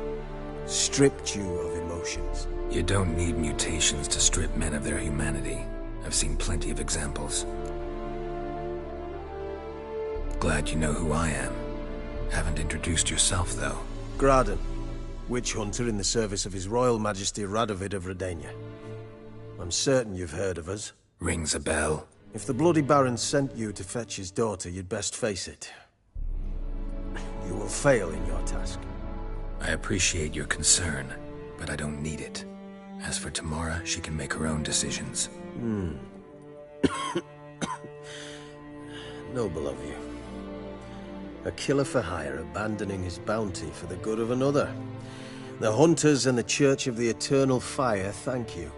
Stripped you of emotions. You don't need mutations to strip men of their humanity. I've seen plenty of examples. Glad you know who I am. Haven't introduced yourself, though. Graden, witch hunter in the service of His Royal Majesty Radovid of Redania. I'm certain you've heard of us. Rings a bell. If the Bloody Baron sent you to fetch his daughter, you'd best face it. You will fail in your task. I appreciate your concern, but I don't need it. As for Tamara, she can make her own decisions. Noble of you. A killer for hire abandoning his bounty for the good of another. The Hunters and the Church of the Eternal Fire thank you.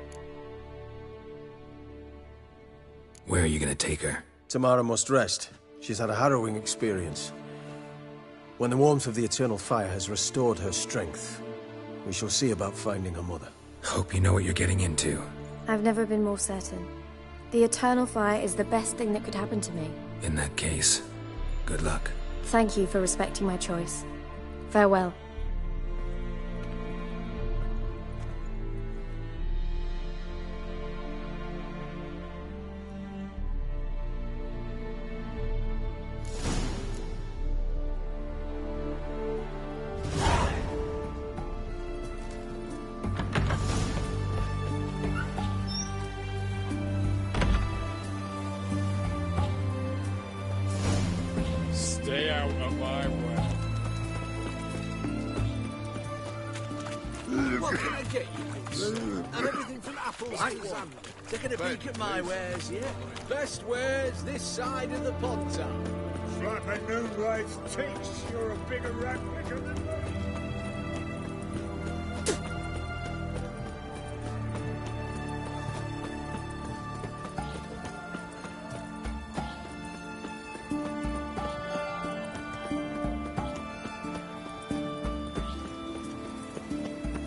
Where are you gonna take her? Tamara must rest. She's had a harrowing experience. When the warmth of the Eternal Fire has restored her strength, we shall see about finding her mother. Hope you know what you're getting into. I've never been more certain. The Eternal Fire is the best thing that could happen to me. In that case, good luck. Thank you for respecting my choice. Farewell. Stay out of my way. What can I get you, Prince? And everything from apples to salmon. Taking a peek at my wares, yeah? Best wares this side of the Pontar. Flapping moonlight's teats, you're a bigger rat picker than me.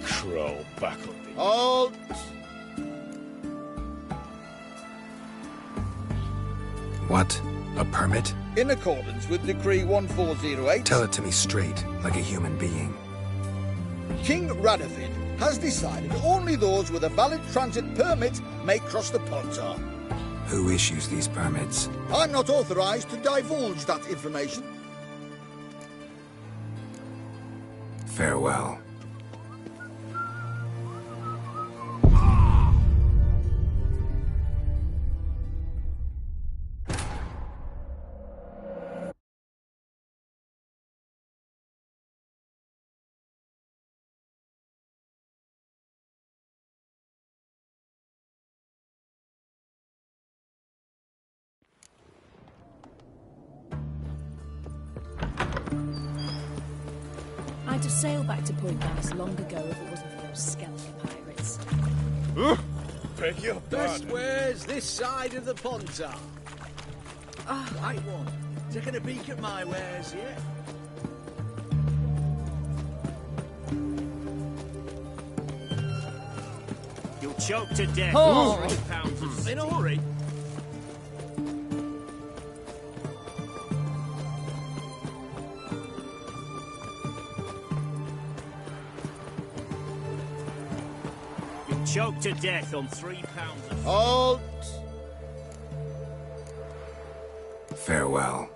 Crow buckled. Halt! What? A permit? In accordance with Decree 1408, Tell it to me straight, like a human being. King Radovid has decided only those with a valid transit permit may cross the Pontar. Who issues these permits? I'm not authorized to divulge that information. Farewell. I'd have sailed back to Point Nice long ago if it wasn't for those skeleton pirates. Beg your Best wares this side of the Pontar. Right one. Taking a peek at my wares, yeah? You'll choke to death. Oh. 3 pounds of In a hurry. You'll choke to death on 3 pounds of... Halt! Farewell.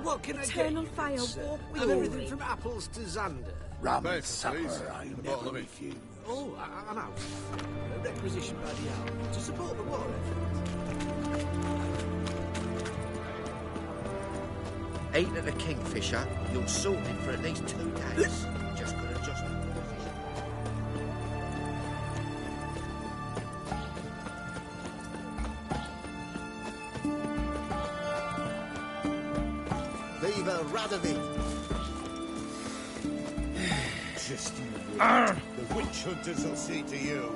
What can Eternal I get? fire walk with And you. everything from apples to Xander. Rum and Please, supper, I a never bottle of it. refuse. Oh, I'm out. Requisition by the hour to support the war effort. 8 at the Kingfisher, you'll sort it for at least 2 days. Just gotta adjust the position. Viva Radovid! Just you wait. The witch hunters will see to you.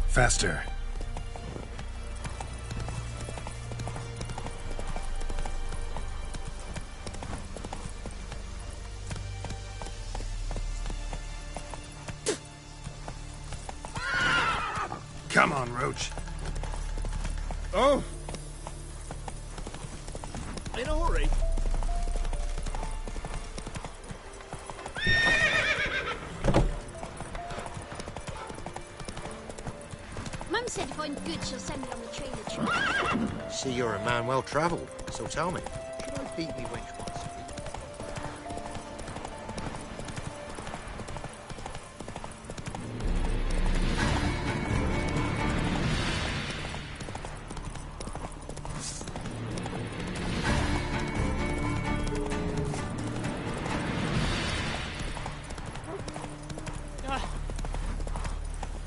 Faster. Come on, Roach. Oh! In a hurry. Mum said if I'm good, she'll send me on the train to See, you're a man well travelled, so tell me, can I beat me wench once?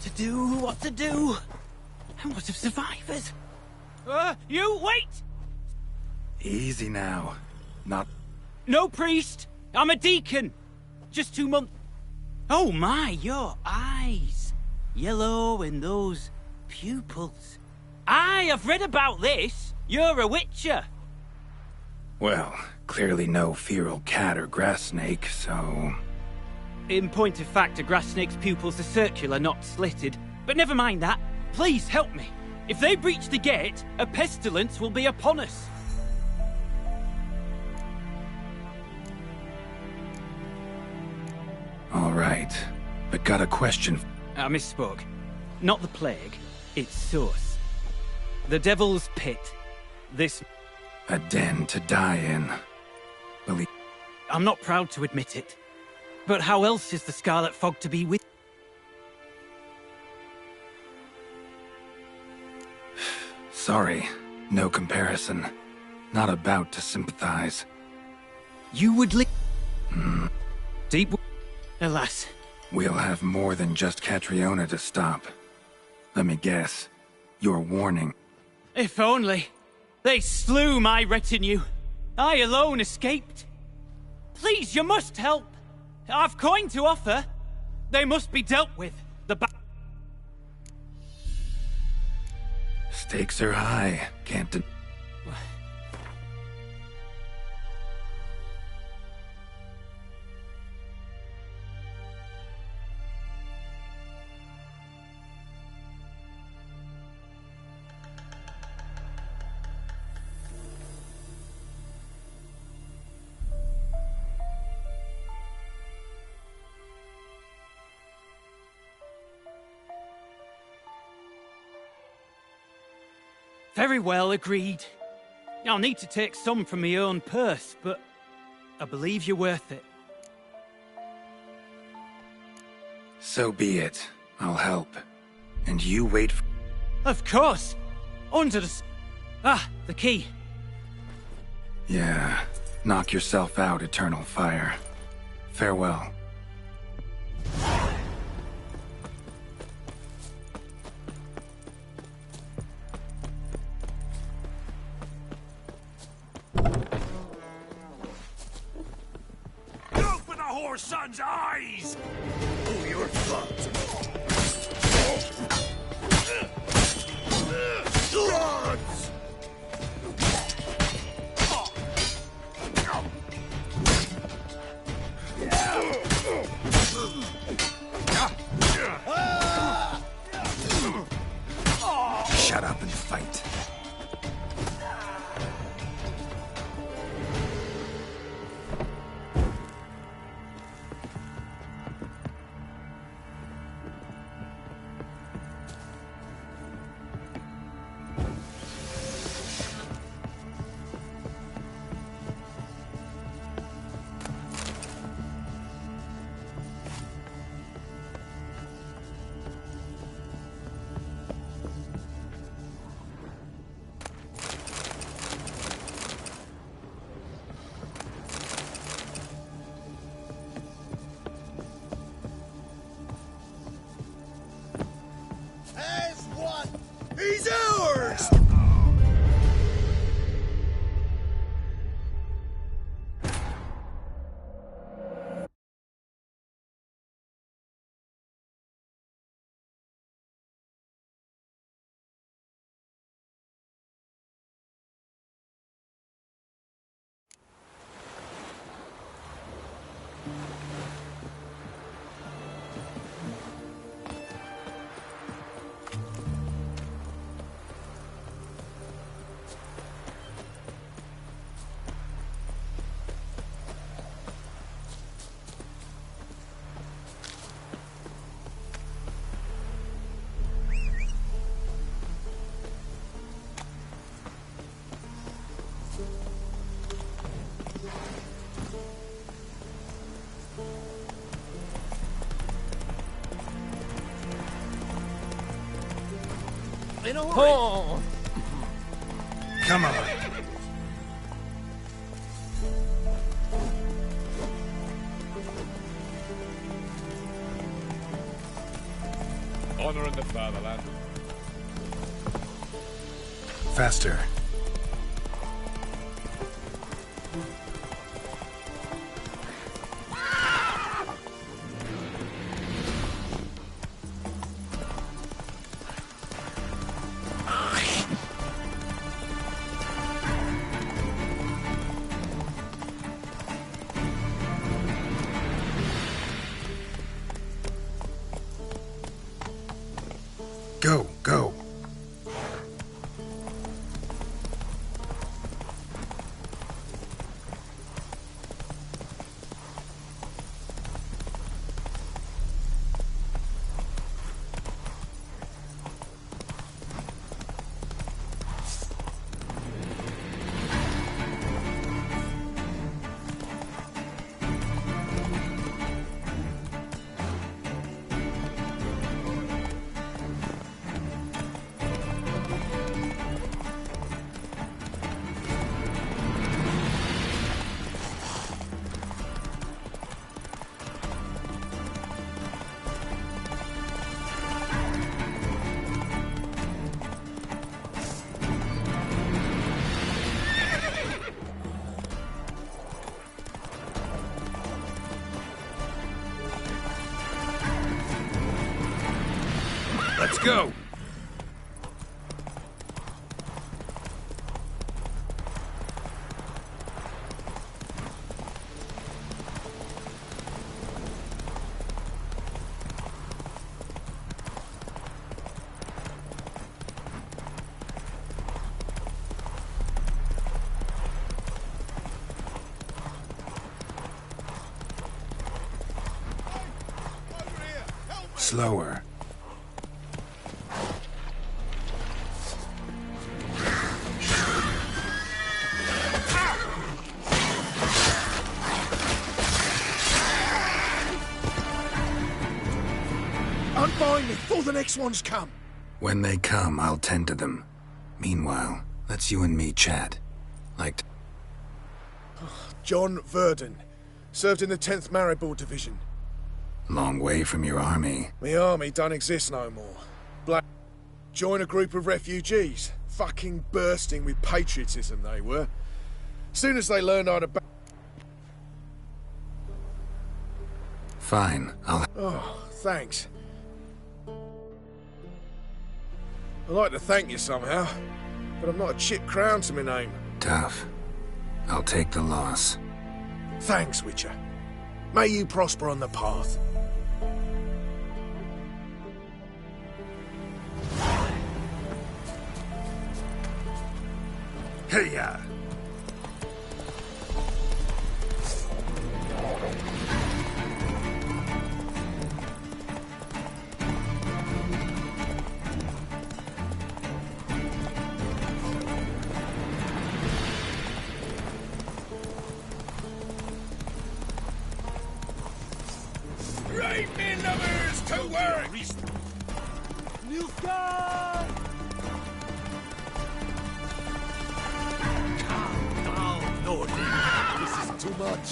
To do what to do? And what of survivors? You wait! Easy now. Not... No priest! I'm a deacon! Just 2 months... Oh my, your eyes! Yellow and those pupils. I've read about this! You're a witcher! Well, clearly no feral cat or grass snake, so... In point of fact, a grass snake's pupils are circular, not slitted. But never mind that. Please help me. If they breach the gate, a pestilence will be upon us. All right, but got a question. I misspoke. Not the plague, its source. The Devil's Pit. This... A den to die in. Believe... I'm not proud to admit it. But how else is the Scarlet Fog to be with... Sorry, no comparison. Not about to sympathize. You would Deep... Alas. We'll have more than just Catriona to stop. Let me guess. Your warning. If only. They slew my retinue. I alone escaped. Please, you must help. I've coin to offer. They must be dealt with. Stakes are high. Can't den... Very well, agreed. I'll need to take some from my own purse, but I believe you're worth it. So be it. I'll help. And you wait for... Of course! Under the... Ah, the key. Yeah. Knock yourself out, Eternal Fire. Farewell. Open the whore's son's eyes! Oh, you're fucked. Gods! Shut up and fight. He's ours! In a hurry. Oh. Come on. Honor in the fatherland. Faster. Go, go. Let's go! Slower. Unbind me before the next ones come. When they come, I'll tend to them. Meanwhile, let's you and me chat. Like... John Verdon. Served in the 10th Maribor Division. Long way from your army. The army don't exist no more. Join a group of refugees. Fucking bursting with patriotism they were. Soon as they learned how to... Fine, I'll... Oh, thanks. I'd like to thank you somehow, but I've not a chip crown to my name. Tough. I'll take the loss. Thanks, Witcher. May you prosper on the path. Hiya! Right, men lovers, to work! Nilfgaard! Lord, this is too much.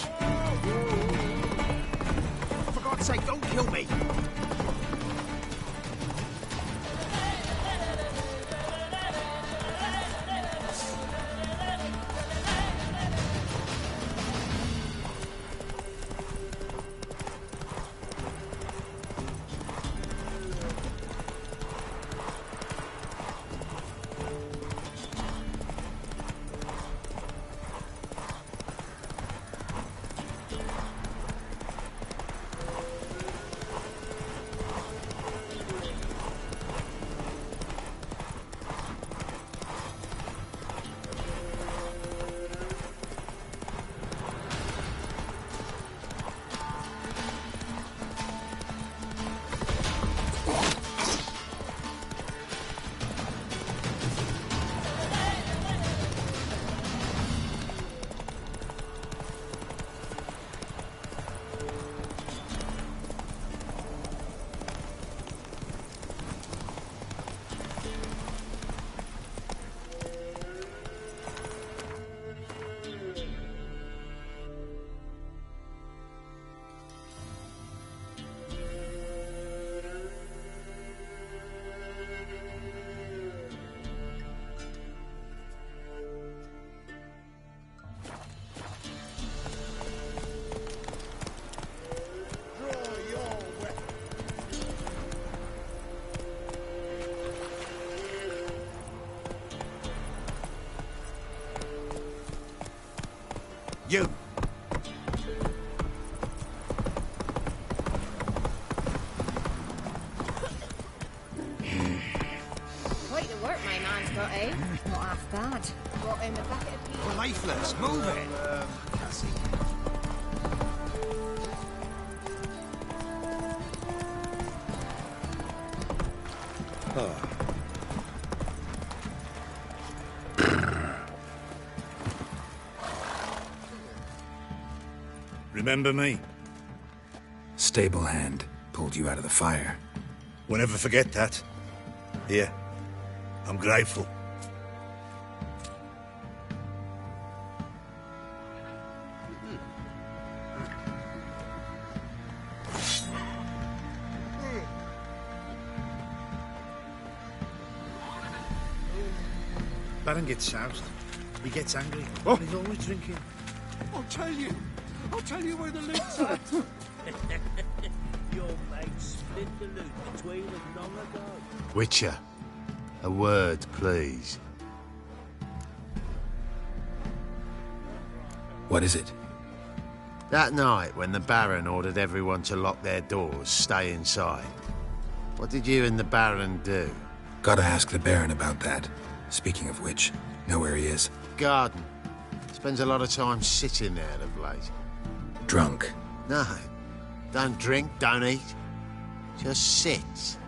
For God's sake, don't kill me! You! Quite the work my man's got, eh? Not half bad. Brought him a bucket of tea. We're lifeless. Move it! Cassie. Remember me? Stable hand pulled you out of the fire. We'll never forget that. Here, I'm grateful. Baron gets soused. He gets angry. Oh. He's always drinking. I'll tell you where the loot's at. Your mate split the loot between them long ago. Witcher, a word, please. What is it? That night when the Baron ordered everyone to lock their doors, stay inside. What did you and the Baron do? Gotta ask the Baron about that. Speaking of which, know where he is? Garden. Spends a lot of time sitting there of late. Drunk? No. Don't drink, don't eat. Just sits.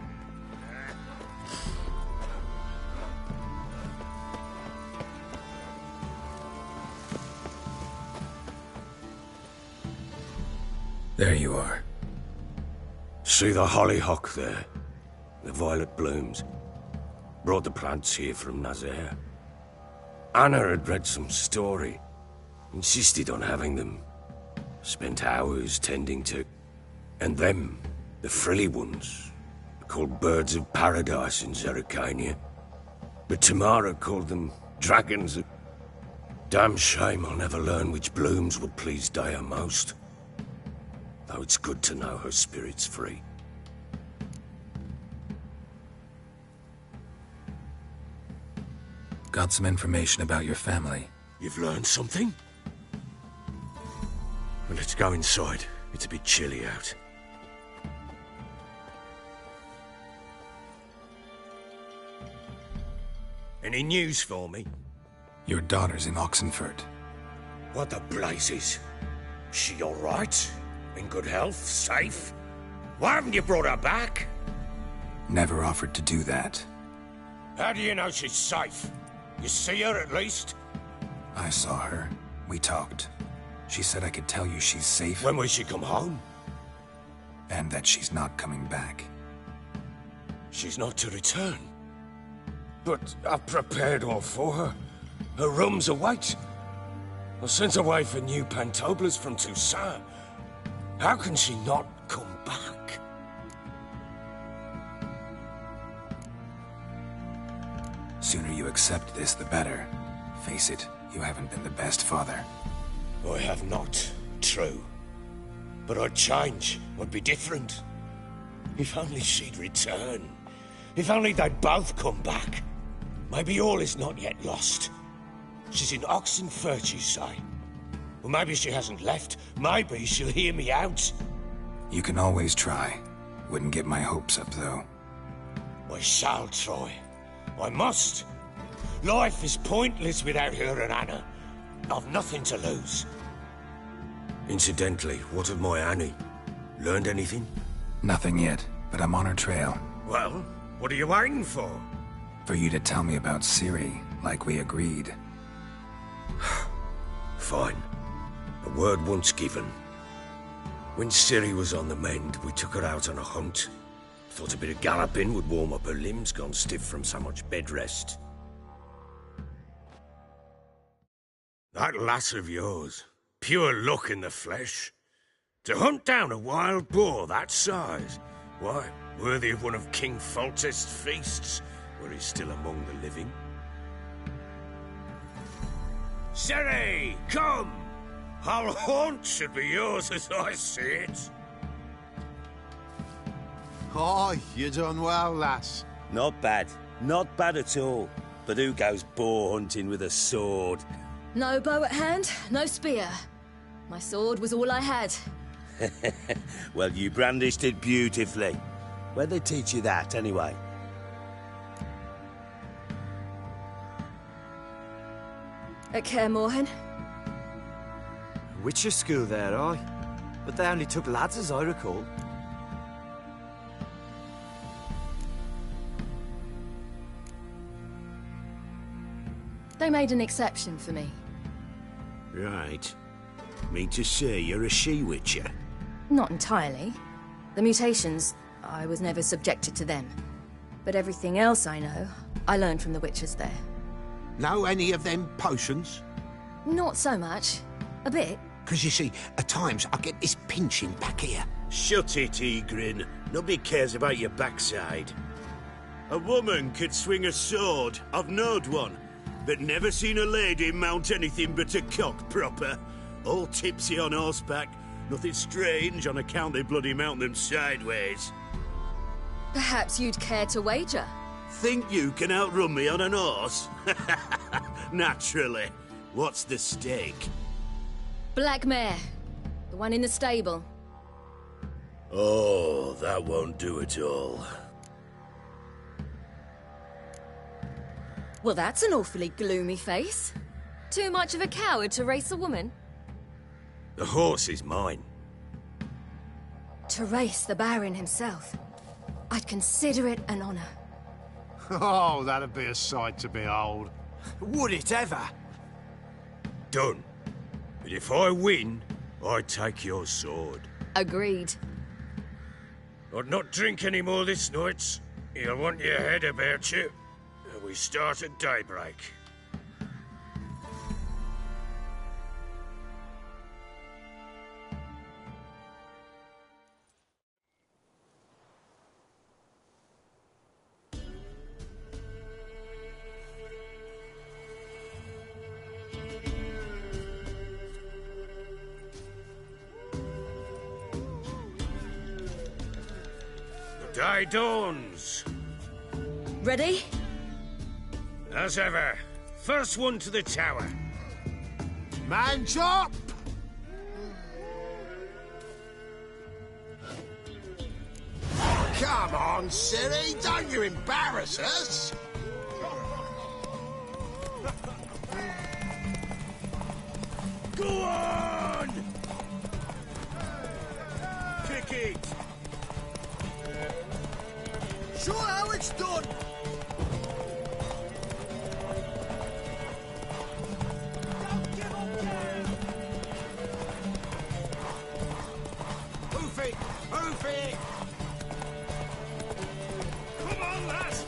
There you are. See the hollyhock there? The violet blooms. Brought the plants here from Nazaire. Anna had read some story. Insisted on having them. Spent hours tending to... And them, the frilly ones, called birds of paradise in Zerrikania. But Tamara called them dragons. Damn shame I'll never learn which blooms would please Daya most. Though it's good to know her spirit's free. Got some information about your family. You've learned something? Well, let's go inside. It's a bit chilly out. Any news for me? Your daughter's in Oxenfurt. What the blazes? She all right? In good health? Safe? Why haven't you brought her back? Never offered to do that. How do you know she's safe? You see her at least? I saw her. We talked. She said I could tell you she's safe. When will she come home? And that she's not coming back. She's not to return. But I've prepared all for her. Her rooms await. I sent away for new Pantoblas from Toussaint. How can she not come back? Sooner you accept this, the better. Face it, you haven't been the best father. I have not, true. But I'd change, I'd be different. If only she'd return. If only they'd both come back. Maybe all is not yet lost. She's in Oxenfurt, you say? Well, maybe she hasn't left. Maybe she'll hear me out. You can always try. Wouldn't get my hopes up, though. I shall try. I must. Life is pointless without her and Anna. I've nothing to lose. Incidentally, what of my Annie? Learned anything? Nothing yet, but I'm on her trail. Well, what are you waiting for? For you to tell me about Ciri, like we agreed. Fine. A word once given. When Ciri was on the mend, we took her out on a hunt. Thought a bit of galloping would warm up her limbs, gone stiff from so much bed rest. That lass of yours, pure luck in the flesh. To hunt down a wild boar that size, why, worthy of one of King Foltest's feasts, were he still among the living. Ciri, come! Whole haunt should be yours as I see it. Oh, you done well, lass. Not bad. Not bad at all. But who goes boar hunting with a sword? No bow at hand, no spear. My sword was all I had. Well, you brandished it beautifully. Where'd they teach you that, anyway? At Kaer Morhen. Witcher school there, aye. But they only took lads, as I recall. They made an exception for me. Right. Mean to say you're a she-witcher? Not entirely. The mutations, I was never subjected to them. But everything else I know, I learned from the witches there. Know any of them potions? Not so much. A bit. Because you see, at times I get this pinching back here. Shut it, Egrin. Nobody cares about your backside. A woman could swing a sword. I've knowed one. But never seen a lady mount anything but a cock proper. All tipsy on horseback. Nothing strange on account they bloody mount them sideways. Perhaps you'd care to wager? Think you can outrun me on an horse? Naturally. What's the stake? Black mare. The one in the stable. Oh, that won't do it all. Well, that's an awfully gloomy face. Too much of a coward to race a woman? The horse is mine. To race the Baron himself. I'd consider it an honor. Oh, that'd be a sight to behold. Would it ever? Done. But if I win, I take your sword. Agreed. I'd not drink any more this night. You'll want your head about you. We start at daybreak. The day dawns. Ready? As ever. First one to the tower. Man chop! Come on, Ciri, don't you embarrass us! Go on! Kick it! Show how it's done! Hoof it! Hoof it! Come on, lass!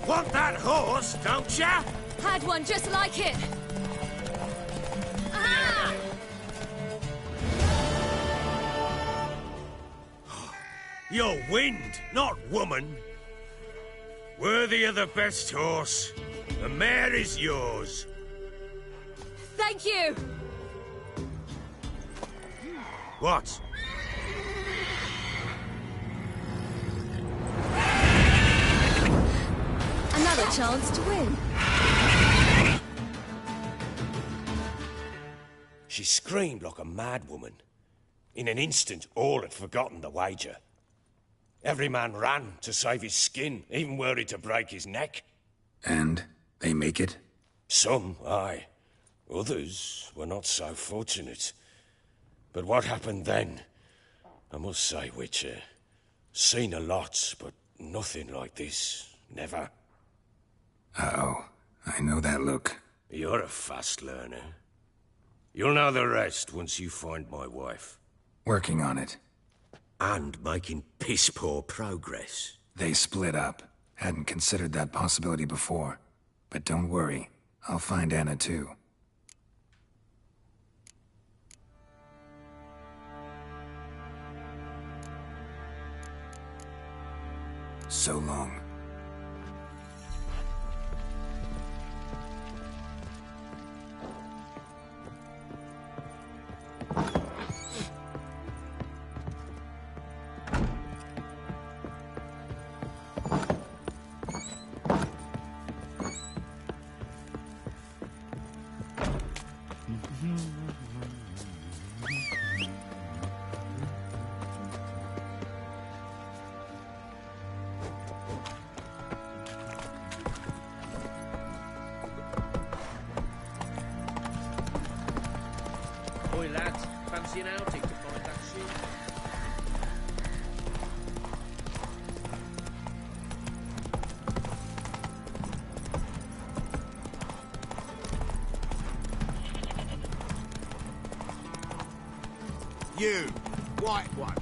Want that horse, don't ya? Had one just like it. Ah! You're wind, not woman. Worthy of the best horse. The mare is yours. Thank you. What? Another chance to win. She screamed like a mad woman. In an instant, all had forgotten the wager. Every man ran to save his skin, even were it to break his neck. And they make it? Some, aye. Others were not so fortunate. But what happened then? I must say, Witcher, seen a lot, but nothing like this. Never. Uh-oh. I know that look. You're a fast learner. You'll know the rest once you find my wife. Working on it. And making piss-poor progress. They split up. Hadn't considered that possibility before. But don't worry. I'll find Anna too. So long. Boy, lads, fancy an outing to find that ship? You, white one.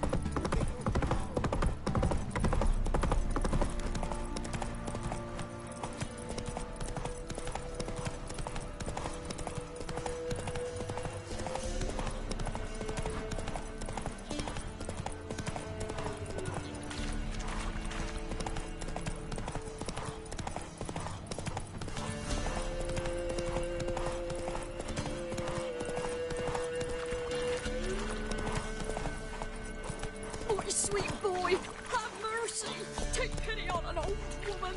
My sweet boy, have mercy. Take pity on an old woman.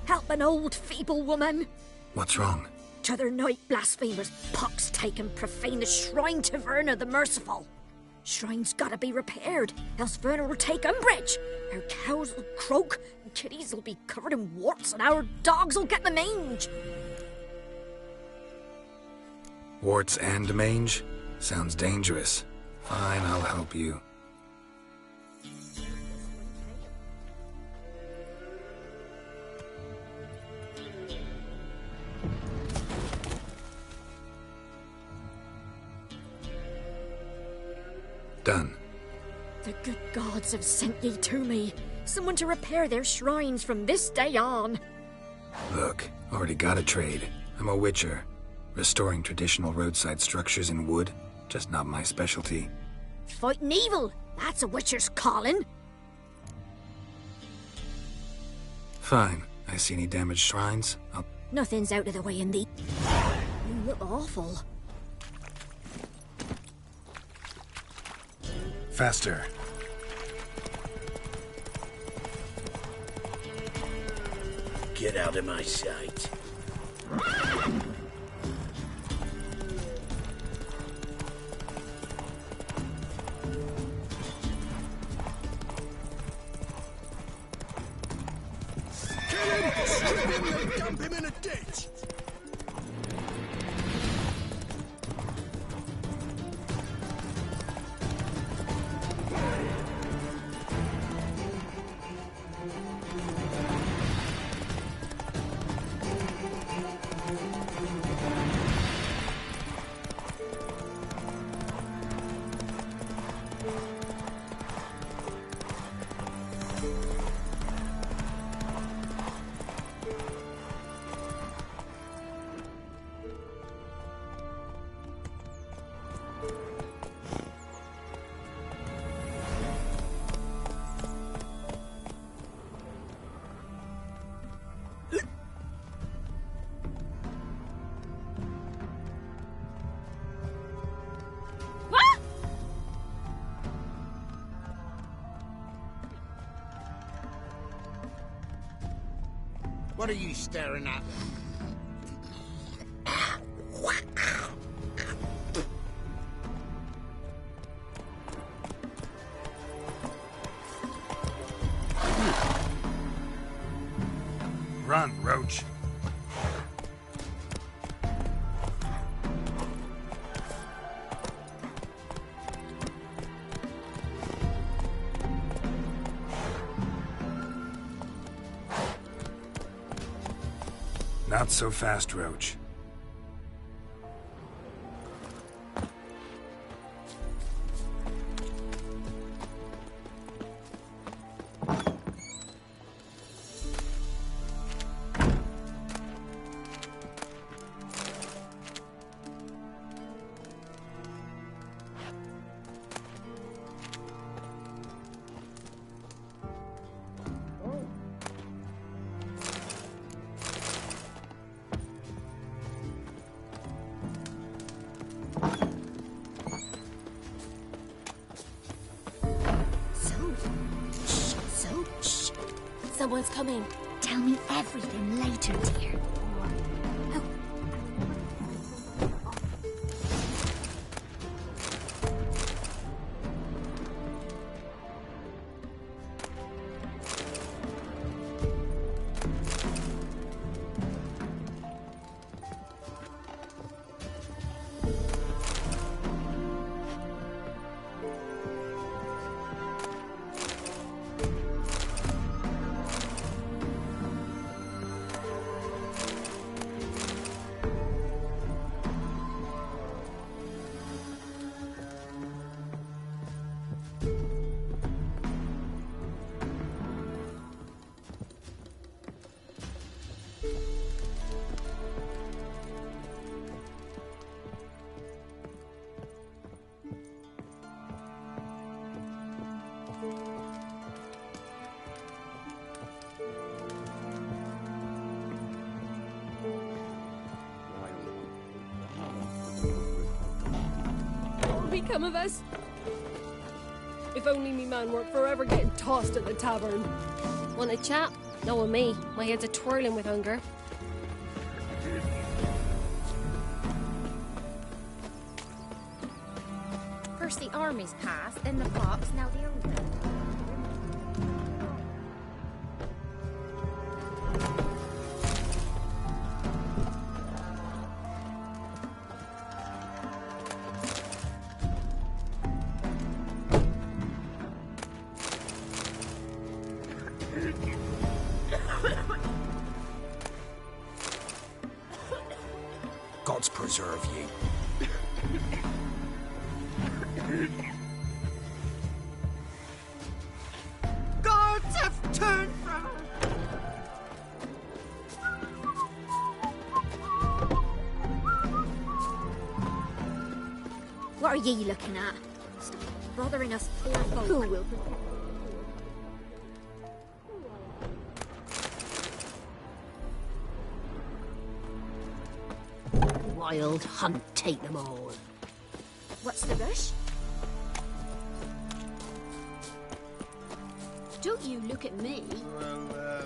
Help an old, feeble woman. What's wrong? T'other night, blasphemers, pox taken, profane the shrine to Verna the Merciful. Shrine's gotta be repaired, else Verna will take umbrage. Our cows will croak, and kitties will be covered in warts, and our dogs will get the mange. Warts and mange? Sounds dangerous. Fine, I'll help you. Done. The good gods have sent ye to me. Someone to repair their shrines from this day on. Look, already got a trade. I'm a witcher. Restoring traditional roadside structures in wood, just not my specialty. Fighting evil, that's a witcher's calling. Fine. I see any damaged shrines? Nothing's out of the way in thee. You look awful. Faster. Get out of my sight. Kill him! Strip him and dump him in a ditch! What are you staring at? Run, Roach. Not so fast, Roach. Someone's coming. Tell me everything later, dear. Become of us? If only me man weren't forever getting tossed at the tavern. Want a chat? No with me. My head's a twirling with hunger. First the armies passed, then the fox, now the old man. Gods preserve ye. ye looking at? Stop bothering us poor folk. Who will protect? Wild hunt, take them all. What's the rush? Don't you look at me. Well,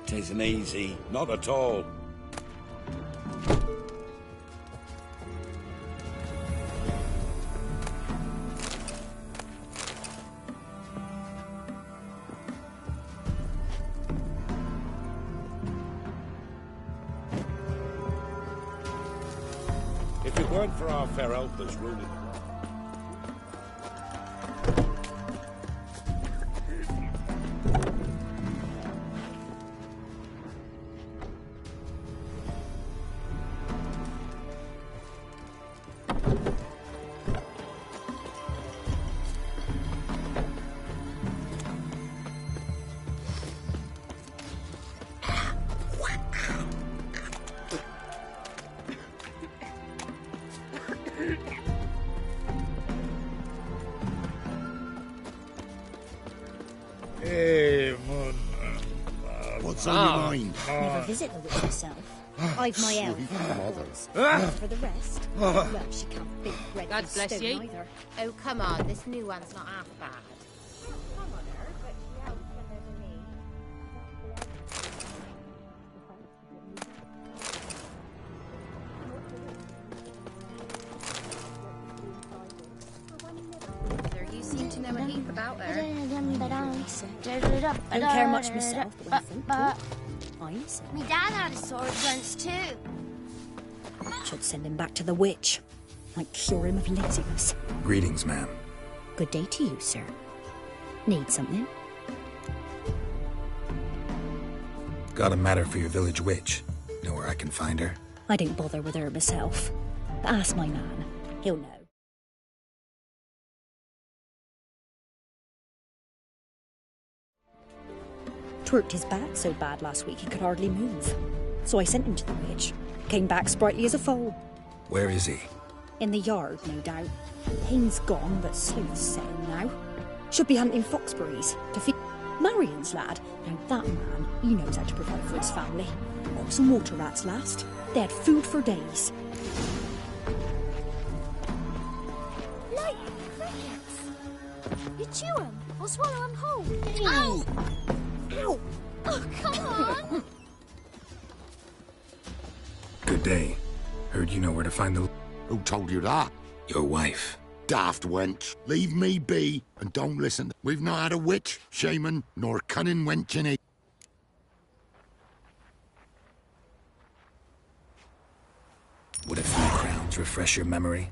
Tisn't easy, not at all. If it weren't for our fair elders ruling the world. Hey, man. What's on your mind? Never visit the witch herself. I've my elf. mothers. As for the rest, well, she can't bake bread God with bless stone you. either. Oh, come on, this new one's not half bad. You seem to know a heap about her. I don't care much myself, but when folk talk, I listen. Me dad had a sword once too. Should send him back to the witch. Might cure him of laziness. Greetings, ma'am. Good day to you, sir. Need something? Got a matter for your village witch. Know where I can find her? I didn't bother with her myself. But ask my man. He'll know. Twerked his back so bad last week he could hardly move. So I sent him to the witch. Came back sprightly as a foal. Where is he? In the yard, no doubt. Pain's gone, but Sleuth's setting now. Should be hunting foxberries to feed Marion's lad. Now that man, he knows how to provide for his family. Got some water rats last. They had food for days. Like crickets. You chew 'em or swallow 'em whole. Ow! Ow! Oh, come on! Good day. Heard you know where to find the... Who told you that? Your wife. Daft wench. Leave me be and don't listen. We've not had a witch, shaman, nor cunning wench in it. Would a few crowns refresh your memory?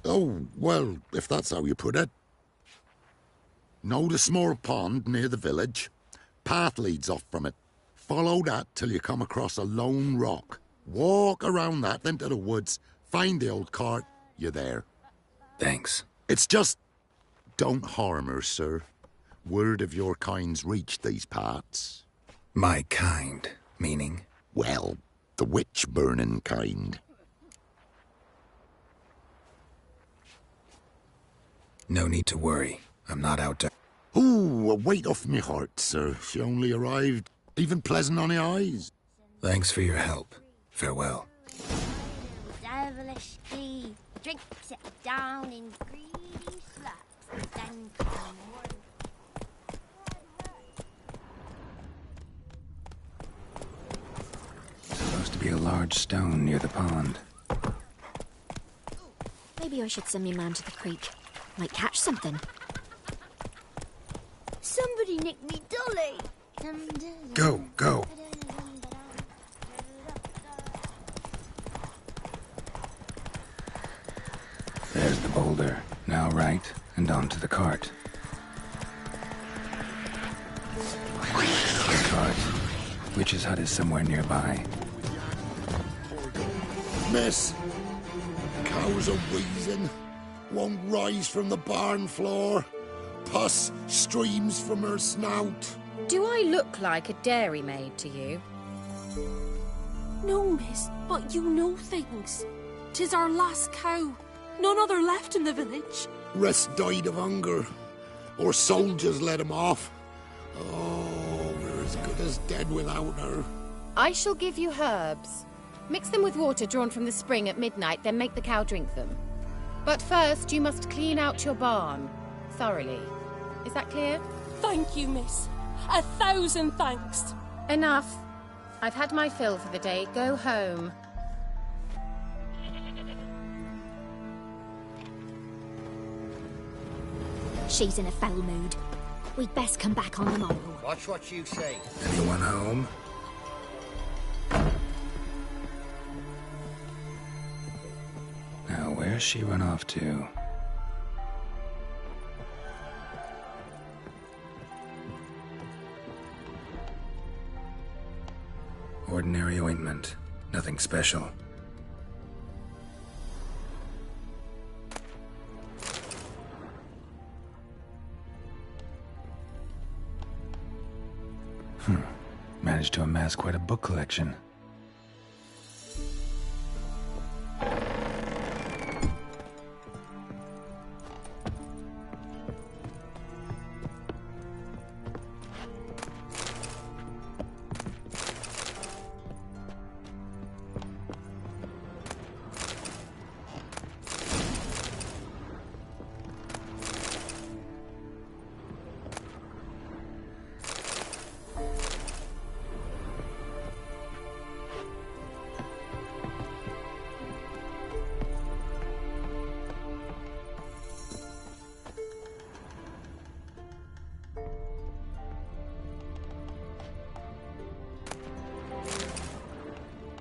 Oh, well, if that's how you put it. Know the small pond near the village? Path leads off from it. Follow that till you come across a lone rock. Walk around that, then to the woods. Find the old cart. You're there. Thanks. It's just... don't harm her, sir. Word of your kind's reached these parts. My kind, meaning? Well, the witch-burning kind. No need to worry. I'm not out to... Ooh, a weight off me heart, sir. She only arrived. Even pleasant on the eyes. Thanks for your help. Farewell. Devilish glee, drinks it down in greedy slaps, then come Supposed to be a large stone near the pond. Maybe I should send me man to the creek. Might catch something. Somebody nicked me dolly! Go, go. There's the boulder. Now right, and onto the cart. The cart. Witch's hut is somewhere nearby. Miss, cows are wheezing. Won't rise from the barn floor. Pus streams from her snout. Do I look like a dairymaid to you? No, miss, but you know things. 'Tis our last cow. None other left in the village. Rest died of hunger. Or soldiers let him off. Oh, we're as good as dead without her. I shall give you herbs. Mix them with water drawn from the spring at midnight, then make the cow drink them. But first, you must clean out your barn. Thoroughly. Is that clear? Thank you, miss. 1,000 thanks. Enough. I've had my fill for the day. Go home. She's in a foul mood. We'd best come back on the morrow. Watch what you say. Anyone home? Now, where's she run off to? Ordinary ointment. Nothing special. Managed to amass quite a book collection.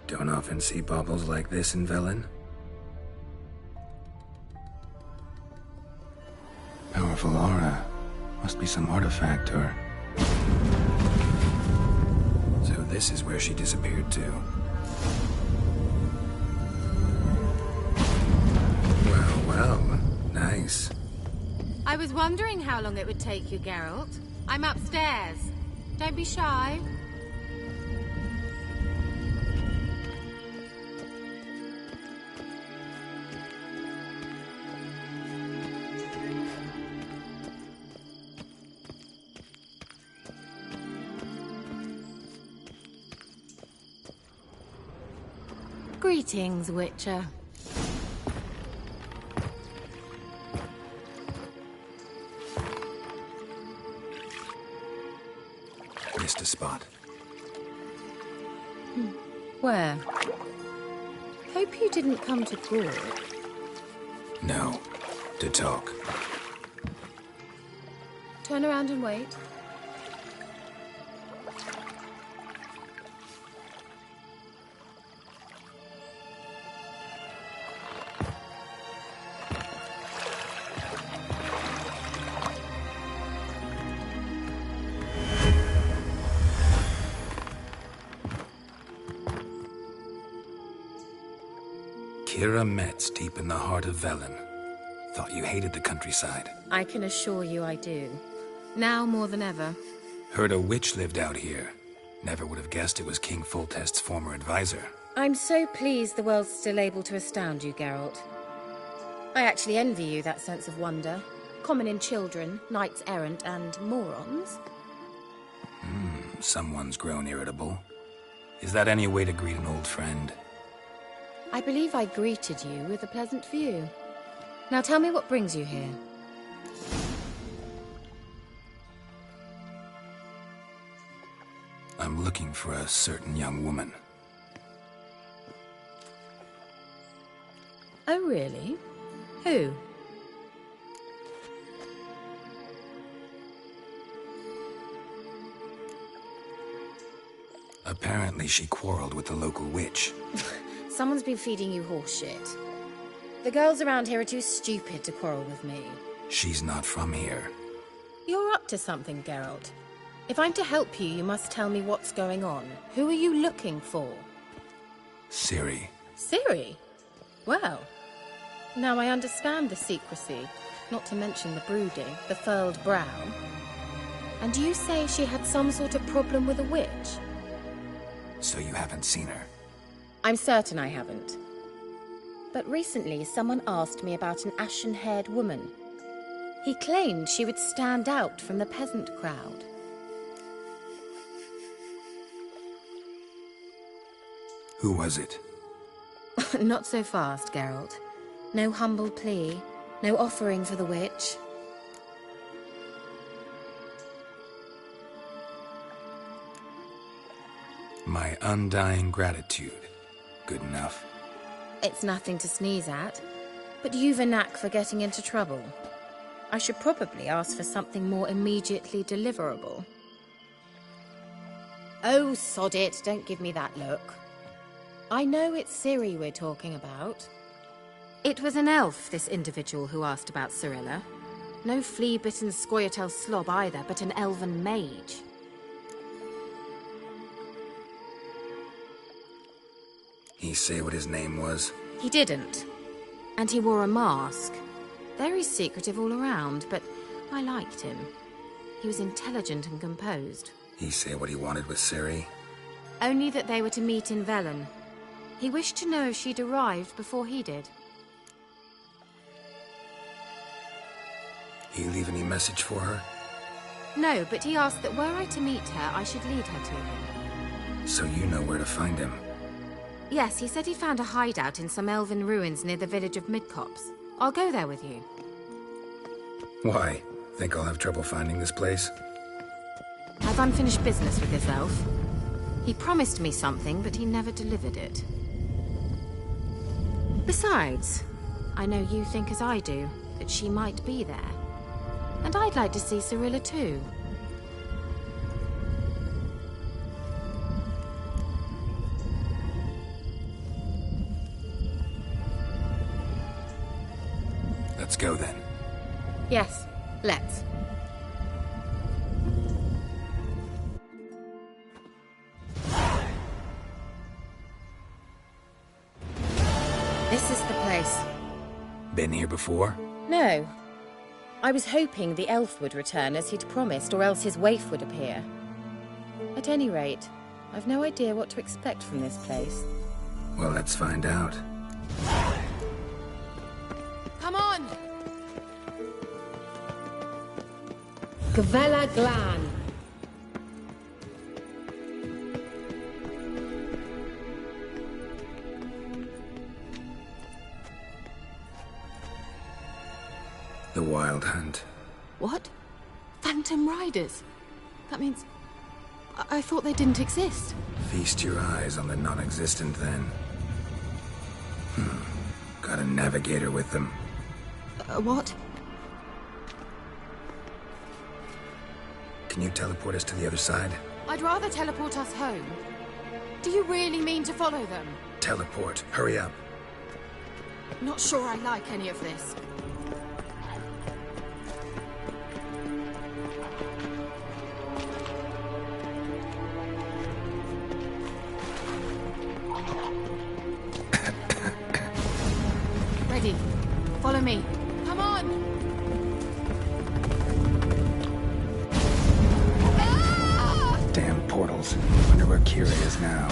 Don't often see baubles like this in Velen. Powerful aura. Must be some artifact or... So this is where she disappeared to. Well, well. Nice. I was wondering how long it would take you, Geralt. I'm upstairs. Don't be shy. Greetings, Witcher. Missed a spot. Where? Hope you didn't come to court. No. To talk. Turn around and wait. Hira Metz, deep in the heart of Velen. Thought you hated the countryside. I can assure you I do. Now more than ever. Heard a witch lived out here. Never would have guessed it was King Foltest's former advisor. I'm so pleased the world's still able to astound you, Geralt. I actually envy you that sense of wonder. Common in children, knights errant, and morons. Someone's grown irritable. Is that any way to greet an old friend? I believe I greeted you with a pleasant view. Now tell me what brings you here. I'm looking for a certain young woman. Oh, really? Who? Apparently she quarreled with the local witch. Someone's been feeding you horseshit. The girls around here are too stupid to quarrel with me. She's not from here. You're up to something, Geralt. If I'm to help you, you must tell me what's going on. Who are you looking for? Ciri. Ciri? Well, now I understand the secrecy, not to mention the brooding, the furled brow. And you say she had some sort of problem with a witch? So you haven't seen her? I'm certain I haven't. But recently, someone asked me about an ashen-haired woman. He claimed she would stand out from the peasant crowd. Who was it? Not so fast, Geralt. No humble plea, no offering for the witch. My undying gratitude. Good enough. It's nothing to sneeze at, but you've a knack for getting into trouble. I should probably ask for something more immediately deliverable. Oh, sod it, don't give me that look. I know it's Ciri we're talking about. It was an elf, this individual who asked about Cirilla. No flea-bitten Scoia'tael slob either, but an elven mage. He say what his name was? He didn't. And he wore a mask. Very secretive all around, but I liked him. He was intelligent and composed. He say what he wanted with Ciri? Only that they were to meet in Velen. He wished to know if she'd arrived before he did. He leave any message for her? No, but he asked that were I to meet her, I should lead her to him. So you know where to find him? Yes, he said he found a hideout in some elven ruins near the village of Midcopse. I'll go there with you. Why? Think I'll have trouble finding this place? I've unfinished business with this elf. He promised me something, but he never delivered it. Besides, I know you think as I do, that she might be there. And I'd like to see Cirilla too. Let's go then. Yes, let's. This is the place. Been here before? No. I was hoping the elf would return as he'd promised, or else his waif would appear. At any rate, I've no idea what to expect from this place. Well, let's find out. Come on! Gvella Glan. The Wild Hunt. What? Phantom Riders? That means... I thought they didn't exist. Feast your eyes on the non-existent then. Got a navigator with them. What? Can you teleport us to the other side? I'd rather teleport us home. Do you really mean to follow them? Teleport. Hurry up. Not sure I like any of this. me. Come on! Damn portals. Wonder where Kira is now.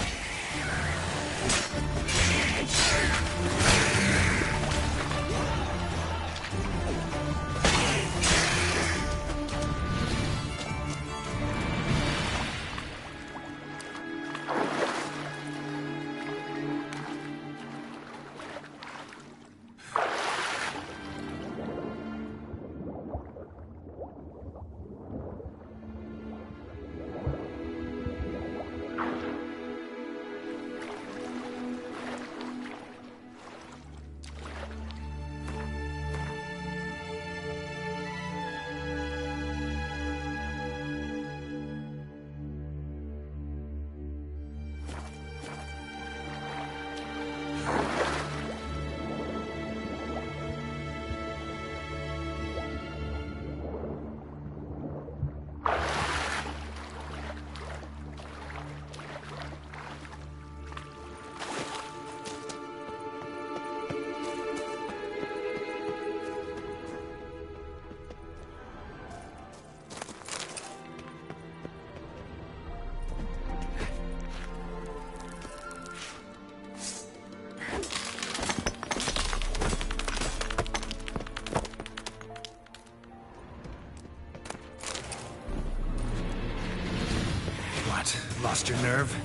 Lost your nerve?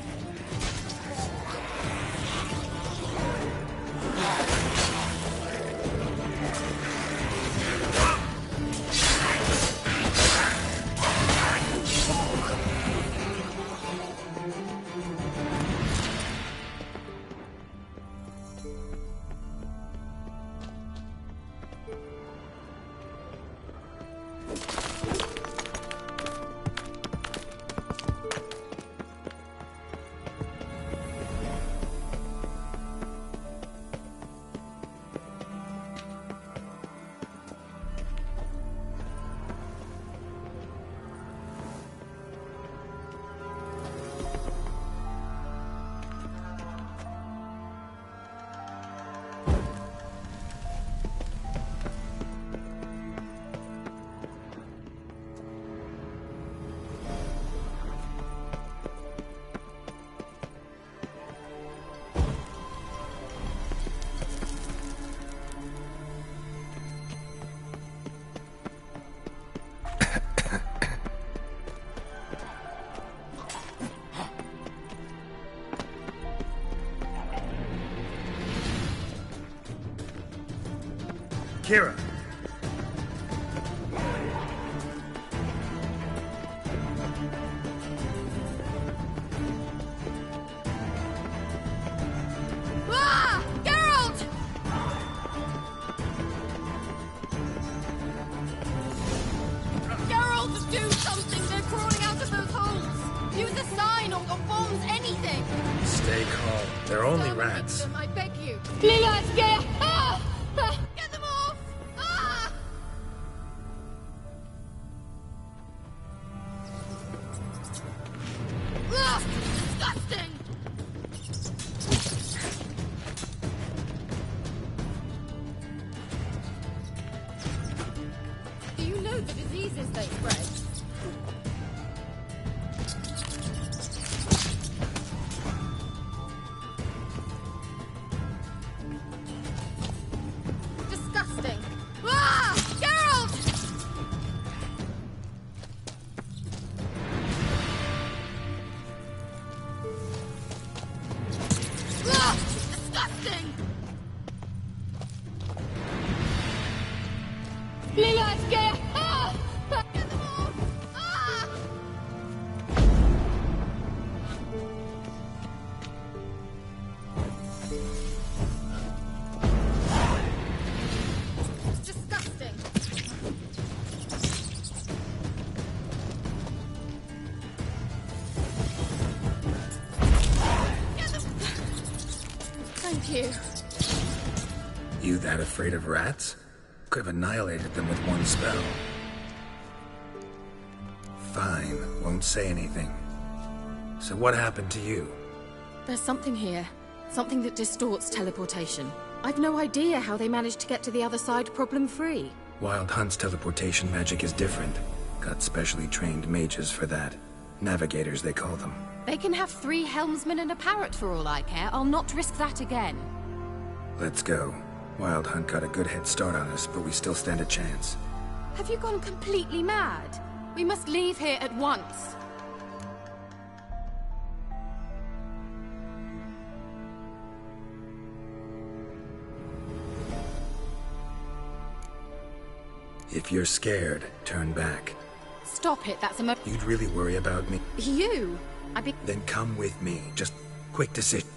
Kira! Ah! Geralt! Geralt, do something! They're crawling out of those holes! Use a sign or bombs, anything! Stay calm. They're only rats. I beg you. Let's get... Ah! Get them off! Ah! Ugh! Disgusting! Do you know the diseases they spread? Disgusting! Ah! Geralt! Ah! Disgusting! Let's get... Ah! Get them off! Ah! Disgusting! Get them... Thank you. You that afraid of rats? Could have annihilated them with one spell. Fine, won't say anything. So what happened to you? There's something here. Something that distorts teleportation. I've no idea how they managed to get to the other side problem-free. Wild Hunt's teleportation magic is different. Got specially trained mages for that. Navigators, they call them. They can have 3 helmsmen and a parrot for all I care. I'll not risk that again. Let's go. Wild Hunt got a good head start on us, but we still stand a chance. Have you gone completely mad? We must leave here at once. If you're scared, turn back. Stop it, that's a You'd really worry about me? You? Then come with me. Just quick decision.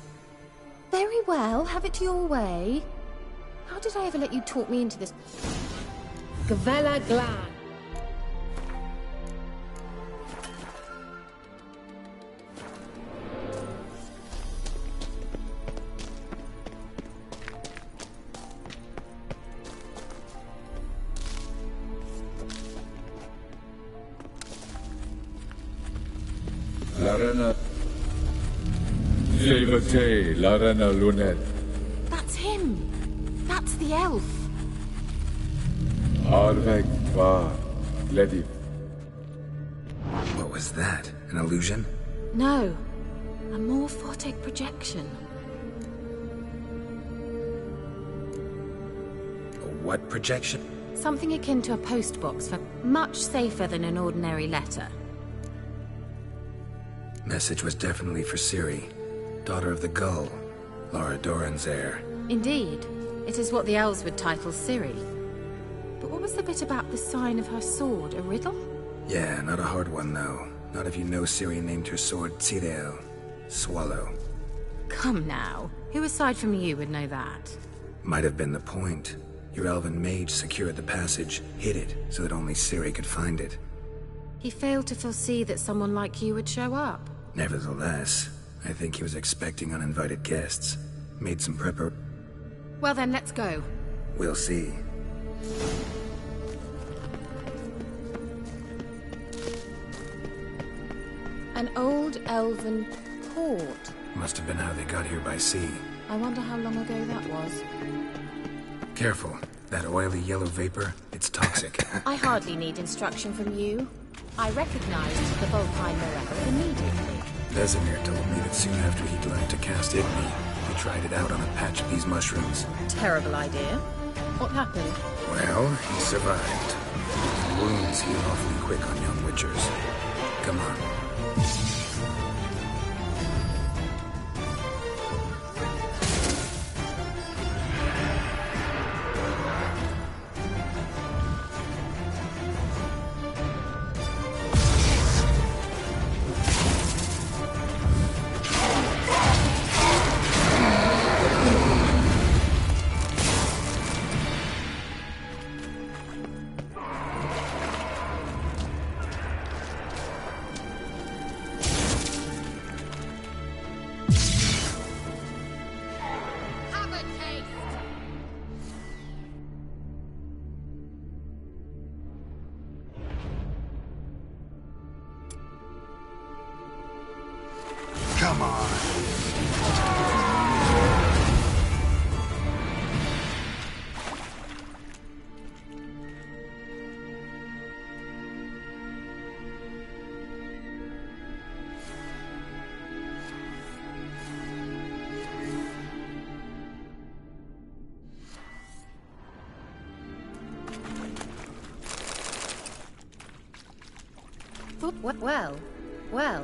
Very well, have it your way. How did I ever let you talk me into this? Gavella Glan. Larena. Levate, Larena Lunet. That's him. That's the elf. Arvek Tvar. Ledi. What was that? An illusion? No. A morphotic projection. A what projection? Something akin to a postbox, for much safer than an ordinary letter. Message was definitely for Ciri, daughter of the Gull, Lara Doran's heir. Indeed. It is what the elves would title Ciri. But what was the bit about the sign of her sword? A riddle? Yeah, not a hard one, though. Not if you know Ciri named her sword Tyrell. Swallow. Come now. Who aside from you would know that? Might have been the point. Your elven mage secured the passage, hid it, so that only Ciri could find it. He failed to foresee that someone like you would show up. Nevertheless, I think he was expecting uninvited guests. Made some prepper... Well then, let's go. We'll see. An old elven port. Must have been how they got here by sea. I wonder how long ago that was. Careful. That oily yellow vapor, it's toxic. I hardly need instruction from you. I recognized the Volpine Miracle immediately. Vesemir told me that soon after he'd learned to cast Igni, he tried it out on a patch of these mushrooms. Terrible idea. What happened? Well, he survived. His wounds heal awfully quick on young witchers. Come on. Come on. Well,